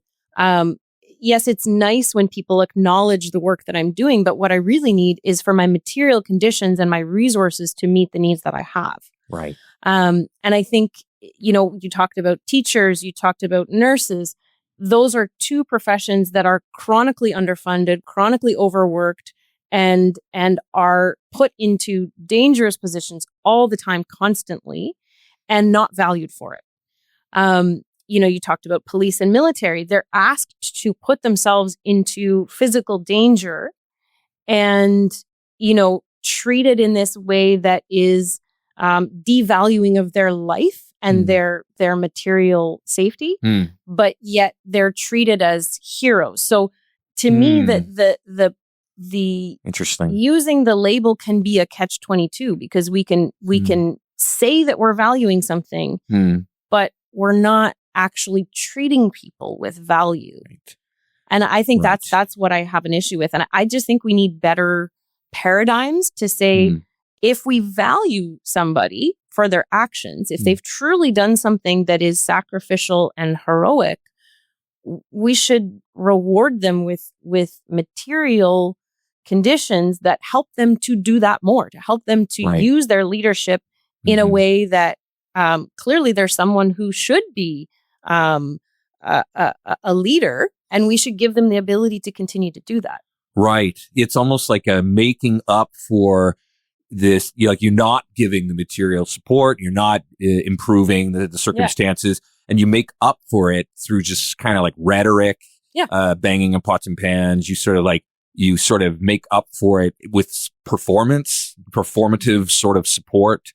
Yes, it's nice when people acknowledge the work that I'm doing, but what I really need is for my material conditions and my resources to meet the needs that I have. Right. And I think, you know, you talked about teachers, you talked about nurses. Those are two professions that are chronically underfunded, chronically overworked, and are put into dangerous positions all the time, constantly, and not valued for it. You know, you talked about police and military. They're asked to put themselves into physical danger and, you know, treated in this way that is devaluing of their life and their material safety, but yet they're treated as heroes. So to me, the interesting using the label can be a catch-22 because we can say that we're valuing something, but we're not actually treating people with value. Right. And I think that's what I have an issue with. And I just think we need better paradigms to say, if we value somebody for their actions, if they've truly done something that is sacrificial and heroic, we should reward them with material conditions that help them to do that more, to help them to use their leadership in a way that clearly there's someone who should be a leader, and we should give them the ability to continue to do that. Right. It's almost like a making up for this, like you're not giving the material support, you're not improving the circumstances, and you make up for it through just kind of like rhetoric, banging on pots and pans. You sort of make up for it with performative sort of support,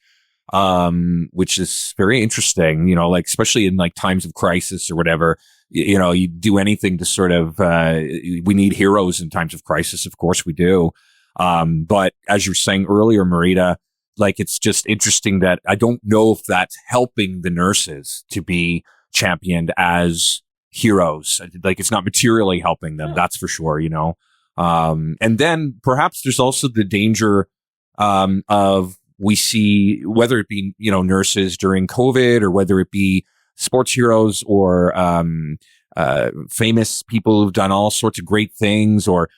which is very interesting, you know, like, especially in like times of crisis or whatever, you know, you do anything to sort of, we need heroes in times of crisis. Of course we do. But as you were saying earlier, Marita, like, it's just interesting that I don't know if that's helping the nurses to be championed as heroes. Like, it's not materially helping them. That's for sure, you know? And then perhaps there's also the danger, of, we see, whether it be, you know, nurses during COVID, or whether it be sports heroes or famous people who've done all sorts of great things, or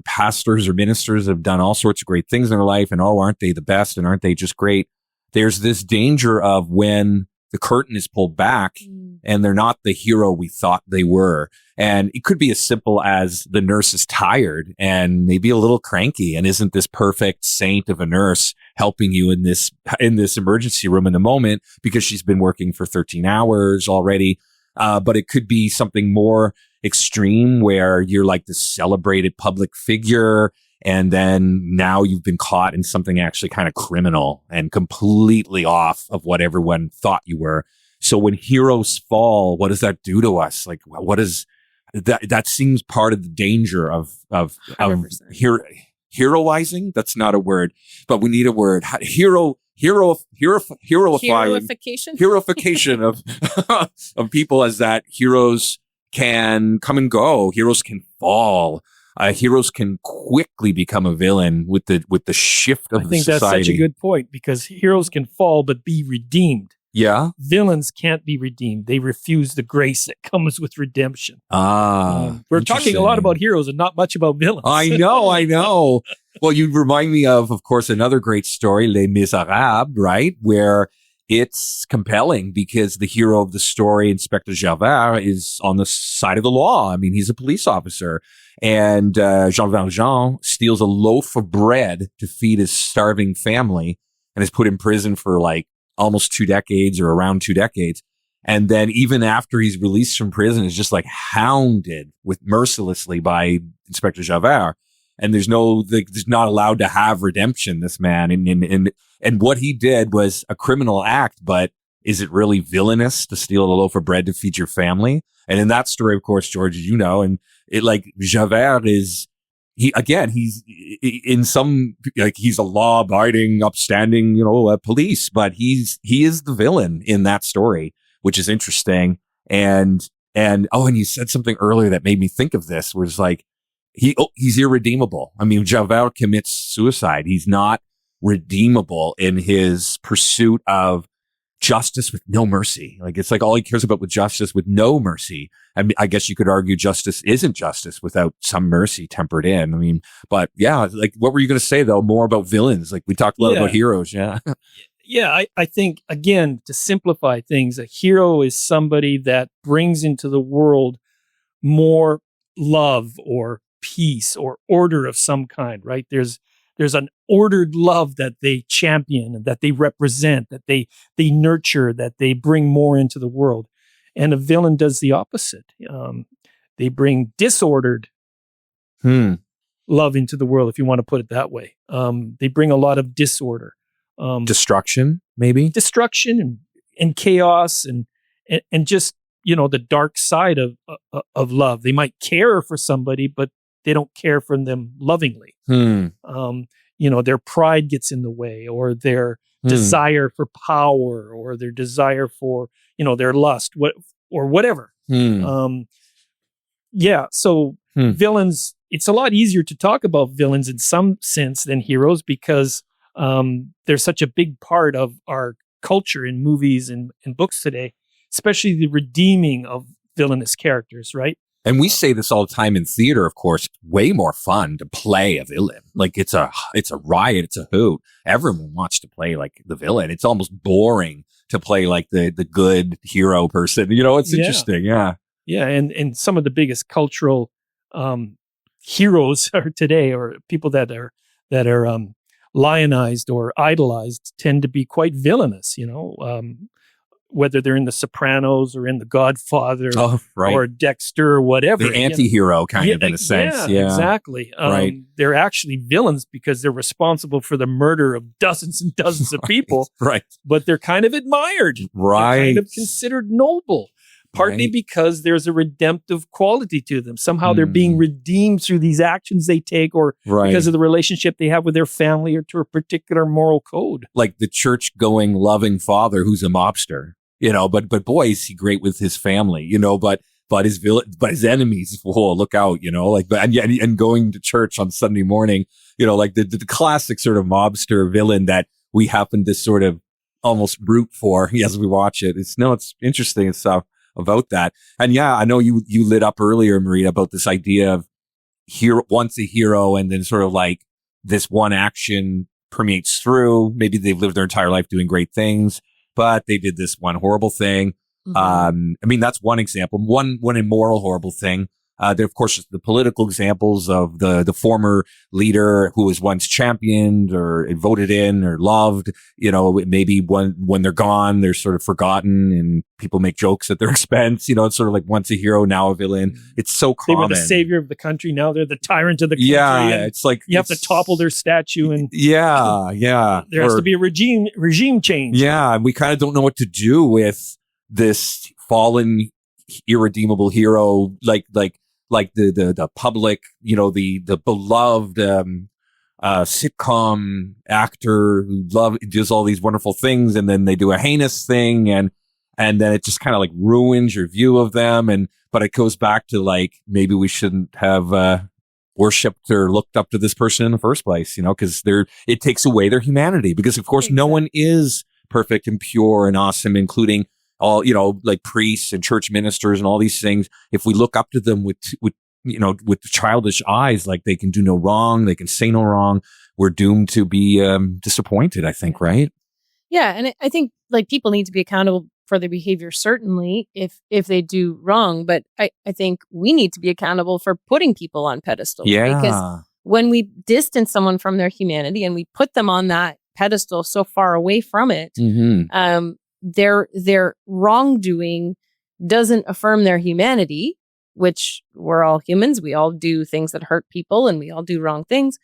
pastors or ministers have done all sorts of great things in their life, and aren't they the best, and aren't they just great? There's this danger of when the curtain is pulled back and they're not the hero we thought they were. And it could be as simple as the nurse is tired and maybe a little cranky, and isn't this perfect saint of a nurse helping you in this emergency room in the moment because she's been working for 13 hours already. But it could be something more extreme where you're like this celebrated public figure, and then now you've been caught in something actually kind of criminal and completely off of what everyone thought you were. So when heroes fall, what does that do to us? Like, what is that? That seems part of the danger of heroizing. That's not a word, but we need a word. Heroification of people, as that heroes can come and go, heroes can fall, heroes can quickly become a villain with the shift of the society. I think that's such a good point, because heroes can fall but be redeemed. Yeah. Villains can't be redeemed. They refuse the grace that comes with redemption. We're talking a lot about heroes and not much about villains. I know. Well, you remind me of course, another great story, Les Miserables, right? Where it's compelling because the hero of the story, Inspector Javert, is on the side of the law. I mean, he's a police officer. And Jean Valjean steals a loaf of bread to feed his starving family and is put in prison for like almost 2 decades or around 2 decades. And then even after he's released from prison, is just like hounded mercilessly by Inspector Javert. And there's not allowed to have redemption, this man. And what he did was a criminal act, but is it really villainous to steal a loaf of bread to feed your family? And in that story, of course, George, you know, and it, like, Javert is, he's in some, like, he's a law-abiding, upstanding, you know, police, but he is the villain in that story, which is interesting. And you said something earlier that made me think of this, where it's like, he's irredeemable. I mean, Javert commits suicide. He's not redeemable in his pursuit of justice with no mercy. Like, it's like all he cares about with justice with no mercy. I mean, I guess you could argue justice isn't justice without some mercy tempered in. I mean, but yeah, like, what were you going to say though? More about villains? Like, we talked a lot about heroes. Yeah. Yeah. I think, again, to simplify things, a hero is somebody that brings into the world more love or peace or order of some kind, right? There's an ordered love that they champion and that they represent, that they nurture, that they bring more into the world. And a villain does the opposite. They bring disordered love into the world, if you want to put it that way. They bring a lot of disorder. Destruction, maybe? Destruction and chaos and just, the dark side of love. They might care for somebody, but they don't care for them lovingly. Their pride gets in the way, or their desire for power, or their desire for, their lust, or whatever. So villains, it's a lot easier to talk about villains in some sense than heroes because they're such a big part of our culture in movies and books today, especially the redeeming of villainous characters, right? And we say this all the time in theater, of course, way more fun to play a villain. Like, it's a riot. It's a hoot. Everyone wants to play like the villain. It's almost boring to play like the good hero person. It's interesting. Yeah. Yeah. And some of the biggest cultural, heroes are today, or people that are lionized or idolized, tend to be quite villainous, whether they're in The Sopranos or in The Godfather or Dexter or whatever. The anti-hero kind of, in a sense. Yeah, exactly. They're actually villains because they're responsible for the murder of dozens and dozens of people. Right. But they're kind of admired. Right. They're kind of considered noble. Partly because there's a redemptive quality to them. Somehow they're being redeemed through these actions they take, or because of the relationship they have with their family, or to a particular moral code. Like the church-going, loving father who's a mobster, but boy, is he great with his family, but his enemies, whoa, look out, and going to church on Sunday morning, like the classic sort of mobster villain that we happen to sort of almost root for as we watch it. It's interesting stuff about that. And yeah, I know you lit up earlier, Marita, about this idea of once a hero, and then sort of like this one action permeates through. Maybe they've lived their entire life doing great things, but they did this one horrible thing. That's one example, one immoral, horrible thing. There, of course, the political examples of the former leader who was once championed or voted in or loved. Maybe when they're gone, they're sort of forgotten and people make jokes at their expense. It's sort of like once a hero, now a villain. It's so common. They were the savior of the country. Now they're the tyrant of the country. Yeah, it's like you have to topple their statue, and yeah. There has to be a regime change. Yeah, and we kind of don't know what to do with this fallen, irredeemable hero, like the public, the beloved sitcom actor who does all these wonderful things, and then they do a heinous thing, and then it just kind of like ruins your view of them. But it goes back to like, maybe we shouldn't have worshipped or looked up to this person in the first place, because it takes away their humanity, because of course no one is perfect and pure and awesome, including all, like priests and church ministers and all these things. If we look up to them with childish eyes, like they can do no wrong, they can say no wrong, we're doomed to be disappointed, I think, right? Yeah. And I think like people need to be accountable for their behavior, certainly if they do wrong. But I think we need to be accountable for putting people on pedestals. Yeah. Because when we distance someone from their humanity and we put them on that pedestal so far away from it, their wrongdoing doesn't affirm their humanity, which we're all humans. We all do things that hurt people, and we all do wrong things.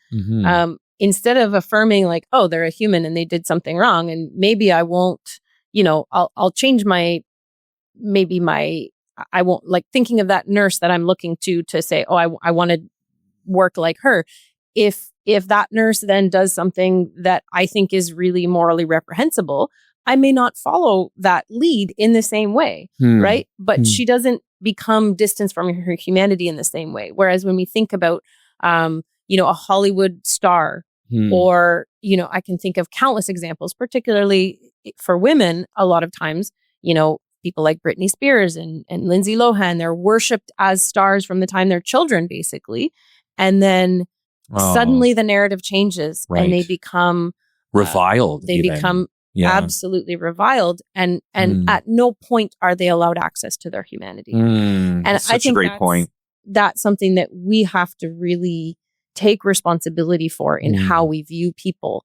Instead of affirming like, oh, they're a human and they did something wrong, and maybe I won't, I'll change I won't, like, thinking of that nurse that I'm looking to say, oh, I want to work like her. If that nurse then does something that I think is really morally reprehensible, I may not follow that lead in the same way, right? But she doesn't become distant from her humanity in the same way. Whereas when we think about, a Hollywood star Or, you know, I can think of countless examples, particularly for women. A lot of times, you know, people like Britney Spears and Lindsay Lohan, they're worshipped as stars from the time they're children, basically. And then suddenly the narrative changes and they become reviled. They become absolutely reviled. And at no point are they allowed access to their humanity. And I think a great point. That's something that we have to really take responsibility for in how we view people.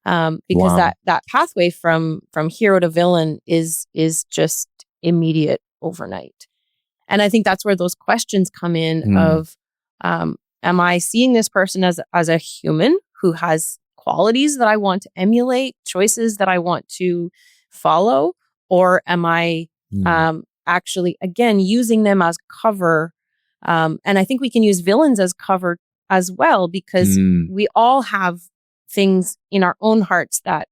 Because that pathway from hero to villain is just immediate overnight. And I think that's where those questions come in of, am I seeing this person as a human who has qualities that I want to emulate, choices that I want to follow? Or am I actually, again, using them as cover? And I think we can use villains as cover as well, because we all have things in our own hearts that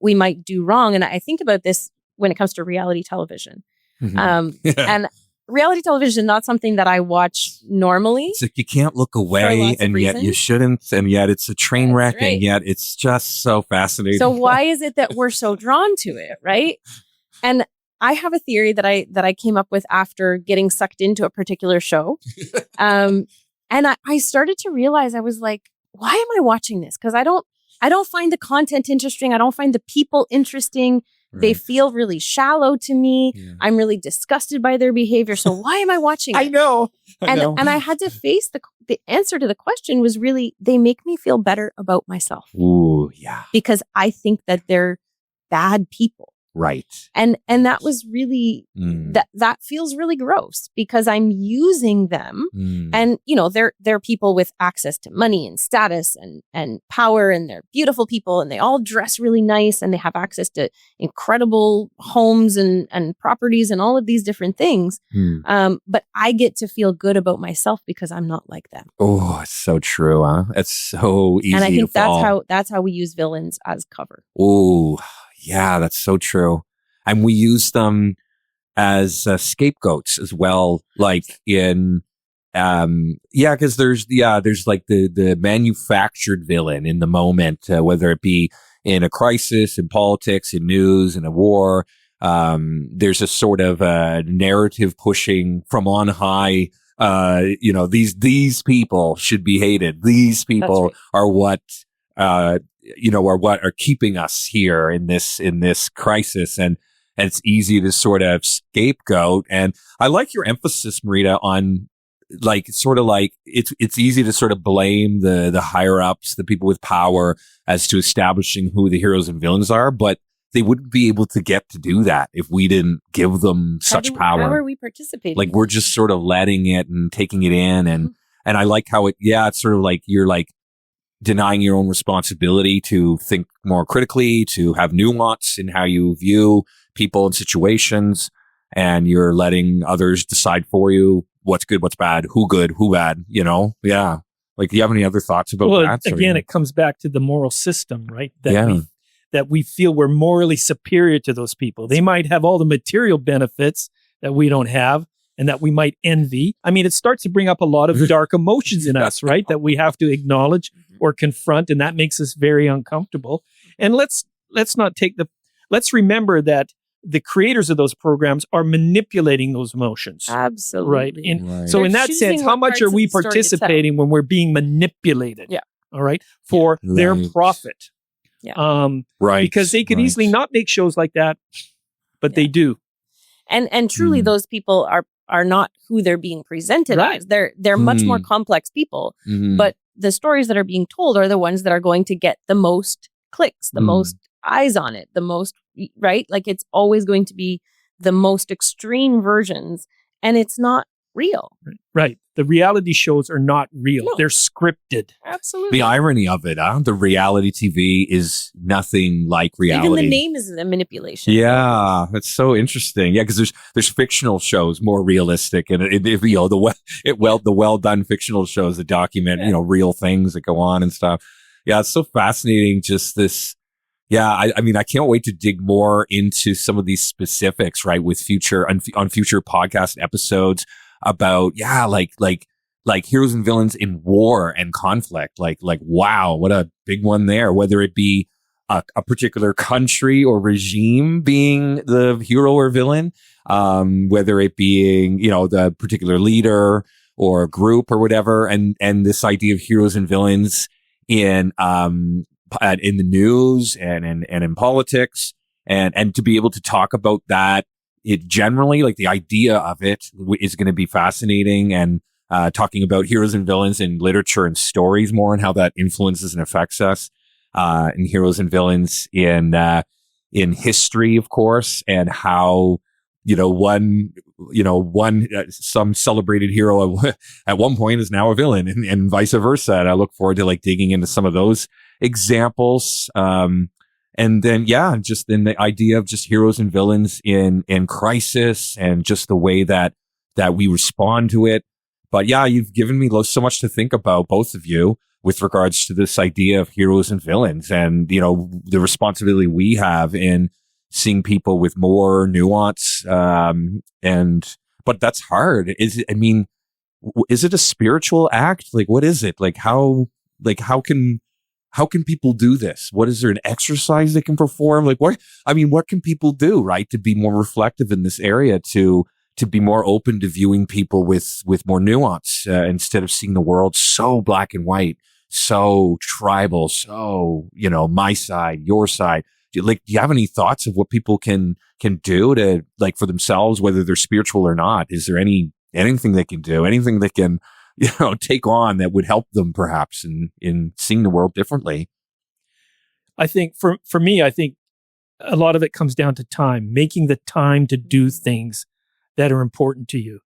we might do wrong. And I think about this when it comes to reality television. And reality television is not something that I watch normally. It's like you can't look away, and yet you shouldn't, and yet it's a train wreck, right. and yet it's just so fascinating. So why is it that we're so drawn to it, right? And I have a theory that I came up with after getting sucked into a particular show. And I started to realize, I was like, why am I watching this? Because I don't find the content interesting. I don't find the people interesting. Right. They feel really shallow to me. Yeah. I'm really disgusted by their behavior. So why am I watching it? I know. And I had to face the answer to the question was really, they make me feel better about myself. Ooh, yeah. Because I think that they're bad people. Right. And that was really, that feels really gross, because I'm using them and, you know, they're people with access to money and status and power, and they're beautiful people, and they all dress really nice, and they have access to incredible homes and properties and all of these different things. But I get to feel good about myself because I'm not like them. Oh, it's so true, huh? It's so easy. And I think to that's how we use villains as cover. Oh, yeah, that's so true. And we use them as scapegoats as well, like in, because there's like the manufactured villain in the moment, whether it be in a crisis, in politics, in news, in a war. There's a sort of narrative pushing from on high. You know, these people should be hated. These people are what are keeping us here in this crisis, and it's easy to sort of scapegoat. And I like your emphasis, Marita, on like sort of like it's easy to sort of blame the higher ups, the people with power, as to establishing who the heroes and villains are, but they wouldn't be able to get to do that if we didn't give them such power. How are we participating? Like, we're just sort of letting it and taking it in, and I like how it's sort of like you're like denying your own responsibility to think more critically, to have nuance in how you view people and situations, and you're letting others decide for you what's good, what's bad, who good, who bad, you know? Yeah. Like, do you have any other thoughts about that? Again, it comes back to the moral system, right? That we feel we're morally superior to those people. They might have all the material benefits that we don't have, and that we might envy. I mean, it starts to bring up a lot of dark emotions in us, right? That we have to acknowledge or confront, and that makes us very uncomfortable. And let's remember that the creators of those programs are manipulating those emotions. Absolutely. Right? So in that sense, how much are we participating when we're being manipulated? Yeah. All right. For their profit. Yeah. Right. Because they could easily not make shows like that, but they do. And truly those people are not who they're being presented as. They're much more complex people, but the stories that are being told are the ones that are going to get the most clicks, the most eyes on it, the most, right? Like, it's always going to be the most extreme versions, and it's not real. Right. The reality shows are not real. No. They're scripted. Absolutely. The irony of it, the reality TV is nothing like reality. Even the name is a manipulation. Yeah, that's so interesting. Yeah, because there's fictional shows more realistic, and the well done fictional shows that document real things that go on and stuff. Yeah, it's so fascinating. Just this. Yeah, I mean, I can't wait to dig more into some of these specifics, right, with future podcast episodes about, like like heroes and villains in war and conflict. Like wow, what a big one there. Whether it be a particular country or regime being the hero or villain, whether it being, the particular leader or group or whatever. And this idea of heroes and villains in the news and in politics, and to be able to talk about that, it generally, like the idea of it is going to be fascinating, and talking about heroes and villains in literature and stories more, and how that influences and affects us, and heroes and villains in history, of course, and how, some celebrated hero at one point is now a villain, and vice versa. And I look forward to like digging into some of those examples. And then, just in the idea of just heroes and villains in crisis, and just the way that we respond to it. But yeah, you've given me so much to think about, both of you, with regards to this idea of heroes and villains, and, the responsibility we have in seeing people with more nuance. But that's hard. Is it a spiritual act? Like, what is it? How can people do this? What is there, an exercise they can perform? Like, what can people do, right, to be more reflective in this area, to be more open to viewing people with more nuance, instead of seeing the world so black and white, so tribal, so, my side, your side. Do you have any thoughts of what people can do to, like, for themselves, whether they're spiritual or not? Is there anything they can do, anything they can, take on that would help them perhaps in seeing the world differently? I think for me, I think a lot of it comes down to time, making the time to do things that are important to you.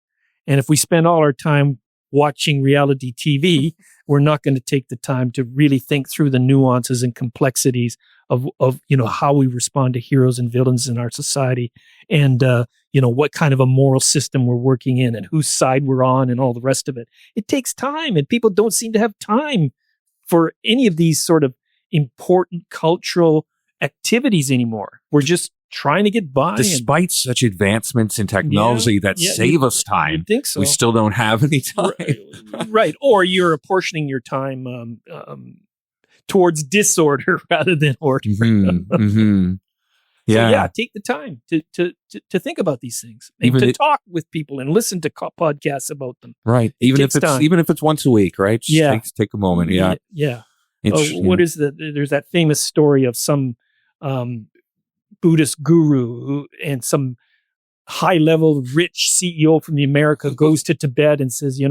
And if we spend all our time watching reality TV, we're not going to take the time to really think through the nuances and complexities of how we respond to heroes and villains in our society, and what kind of a moral system we're working in, and whose side we're on, and all the rest of it. It takes time, and people don't seem to have time for any of these sort of important cultural activities anymore. We're just trying to get by. Despite such advancements in technology that save us time, you'd think so. We still don't have any time. Right. Or you're apportioning your time towards disorder rather than order. Yeah. So take the time to think about these things, and talk with people and listen to podcasts about them. Right. Even if it's once a week, right? Just take a moment. Yeah. Yeah. What is there's that famous story of some Buddhist guru and some high-level rich CEO from the America goes to Tibet and says,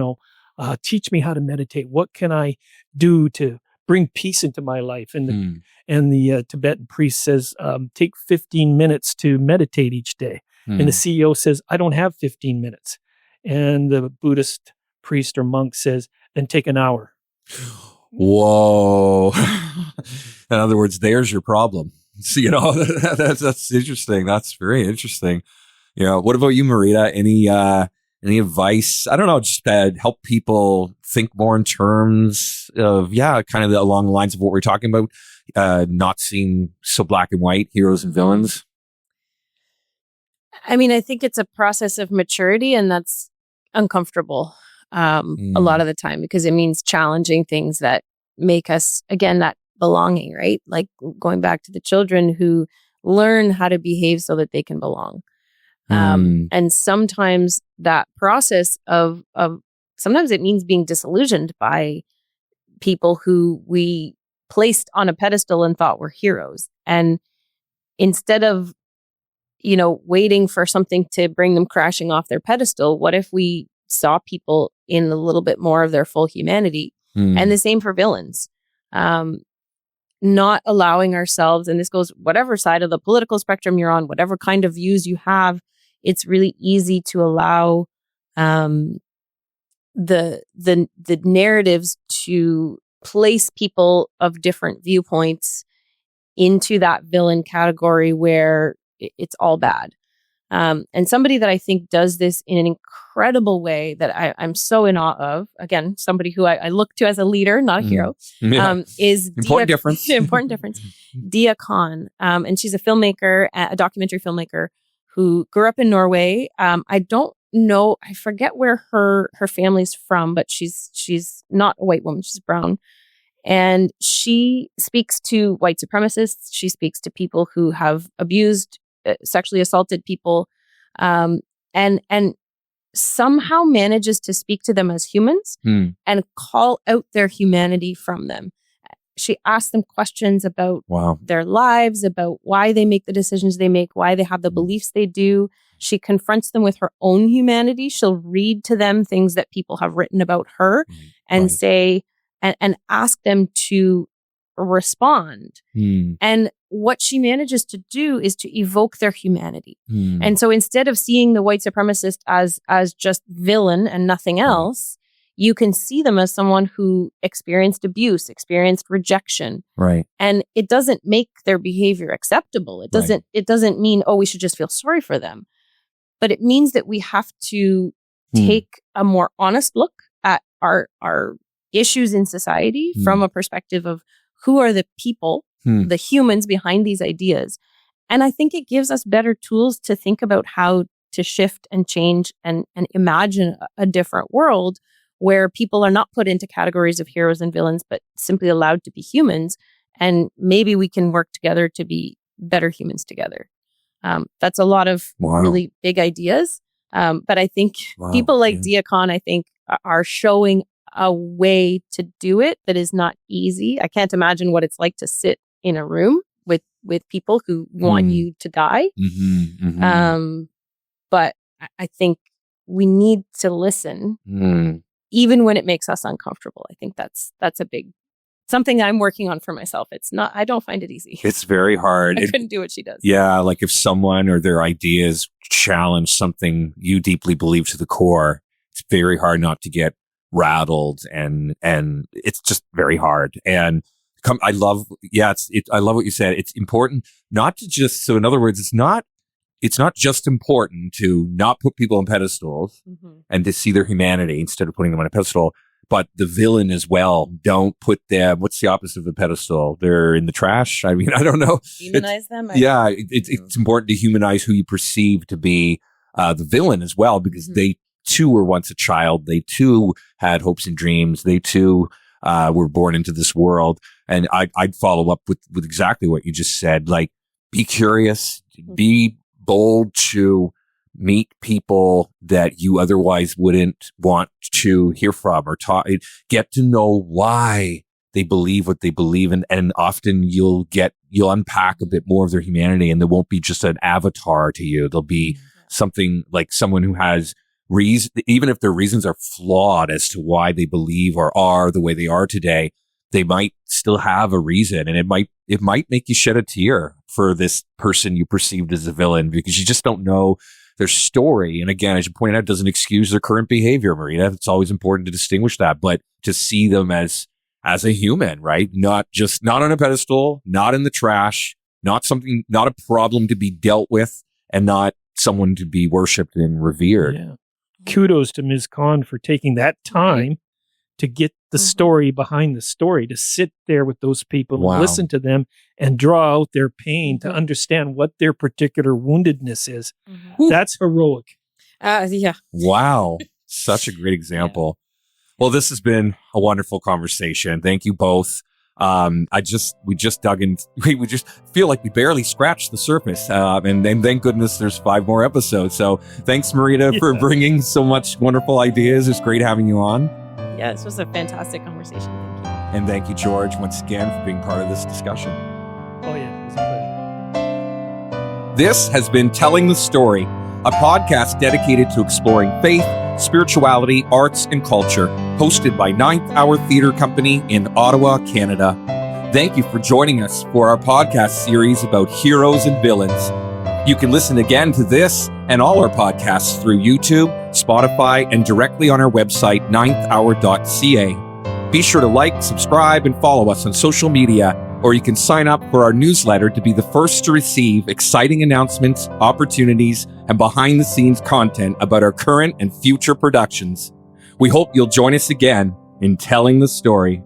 teach me how to meditate. What can I do to bring peace into my life? And the Tibetan priest says, take 15 minutes to meditate each day. And the CEO says, I don't have 15 minutes. And the Buddhist priest or monk says, then take an hour. Whoa. In other words, there's your problem. So, that's interesting. That's very interesting. What about you, Marita? Any advice? I don't know, just help people think more in terms of, kind of along the lines of what we're talking about, not seeing so black and white, heroes and villains. I think it's a process of maturity, and that's uncomfortable a lot of the time, because it means challenging things that make us, again, that belonging, right? Like going back to the children who learn how to behave so that they can belong. And sometimes that process of sometimes it means being disillusioned by people who we placed on a pedestal and thought were heroes. And instead of, waiting for something to bring them crashing off their pedestal, what if we saw people in a little bit more of their full humanity? And the same for villains. Not allowing ourselves, and this goes whatever side of the political spectrum you're on, whatever kind of views you have, it's really easy to allow the narratives to place people of different viewpoints into that villain category where it's all bad. And somebody that I think does this in an incredible way that I'm so in awe of, again, somebody who I look to as a leader, not a hero, is important difference. Important difference. Dia Khan. And she's a filmmaker, a documentary filmmaker who grew up in Norway. I don't know. I forget where her family's from, but she's not a white woman. She's brown. And she speaks to white supremacists. She speaks to people who have abused, sexually assaulted people, and somehow manages to speak to them as humans and call out their humanity from them. She asks them questions about their lives, about why they make the decisions they make, why they have the beliefs they do. She confronts them with her own humanity. She'll read to them things that people have written about her and say, and ask them to respond. And what she manages to do is to evoke their humanity. And so instead of seeing the white supremacist as just villain and nothing else, you can see them as someone who experienced abuse, experienced rejection. Right. And it doesn't make their behavior acceptable. It doesn't mean, we should just feel sorry for them. But it means that we have to take a more honest look at our issues in society from a perspective of who are the people, the humans behind these ideas. And I think it gives us better tools to think about how to shift and change and imagine a different world where people are not put into categories of heroes and villains, but simply allowed to be humans. And maybe we can work together to be better humans together. That's a lot of really big ideas. But I think people like Dia Khan, I think, are showing a way to do it that is not easy. I can't imagine what it's like to sit in a room with people who want you to die. But I think we need to listen, even when it makes us uncomfortable. I think that's a big something I'm working on for myself. I don't find it easy. It's very hard. I couldn't do what she does. Yeah. Like if someone or their ideas challenge something you deeply believe to the core, it's very hard not to get rattled and it's just very hard. And I love what you said. It's important not to just, so in other words, it's not just important to not put people on pedestals and to see their humanity instead of putting them on a pedestal, but the villain as well. Don't put them, what's the opposite of a pedestal? They're in the trash. I mean, I don't know. Humanize them? It's important to humanize who you perceive to be the villain as well, because they too were once a child. They too had hopes and dreams. They too were born into this world. And I'd follow up with exactly what you just said. Like, be curious, be bold to meet people that you otherwise wouldn't want to hear from or talk. Get to know why they believe what they believe, and often you'll unpack a bit more of their humanity, and there won't be just an avatar to you. There'll be something like someone who has reason, even if their reasons are flawed as to why they believe or are the way they are today. They might still have a reason, and it might make you shed a tear for this person you perceived as a villain, because you just don't know their story. And again, as you pointed out, it doesn't excuse their current behavior, Marita. It's always important to distinguish that, but to see them as a human, right? Not on a pedestal, not in the trash, not a problem to be dealt with, and not someone to be worshipped and revered. Yeah. Kudos to Ms. Khan for taking that time to get the story behind the story, to sit there with those people, and listen to them and draw out their pain, to understand what their particular woundedness is. That's heroic. Yeah. Wow. Such a great example. Yeah. Well, this has been a wonderful conversation. Thank you both. We just dug in. We just feel like we barely scratched the surface. And then thank goodness there's 5 more episodes. So thanks, Marita, for bringing so much wonderful ideas. It's great having you on. Yeah, this was a fantastic conversation. Thank you. And thank you, George, once again for being part of this discussion. Oh, yeah, it was a pleasure. This has been Telling the Story, a podcast dedicated to exploring faith, spirituality, arts, and culture, hosted by Ninth Hour Theatre Company in Ottawa, Canada. Thank you for joining us for our podcast series about heroes and villains. You can listen again to this and all our podcasts through YouTube, Spotify, and directly on our website, ninthhour.ca. Be sure to like, subscribe, and follow us on social media, or you can sign up for our newsletter to be the first to receive exciting announcements, opportunities, and behind-the-scenes content about our current and future productions. We hope you'll join us again in Telling the Story.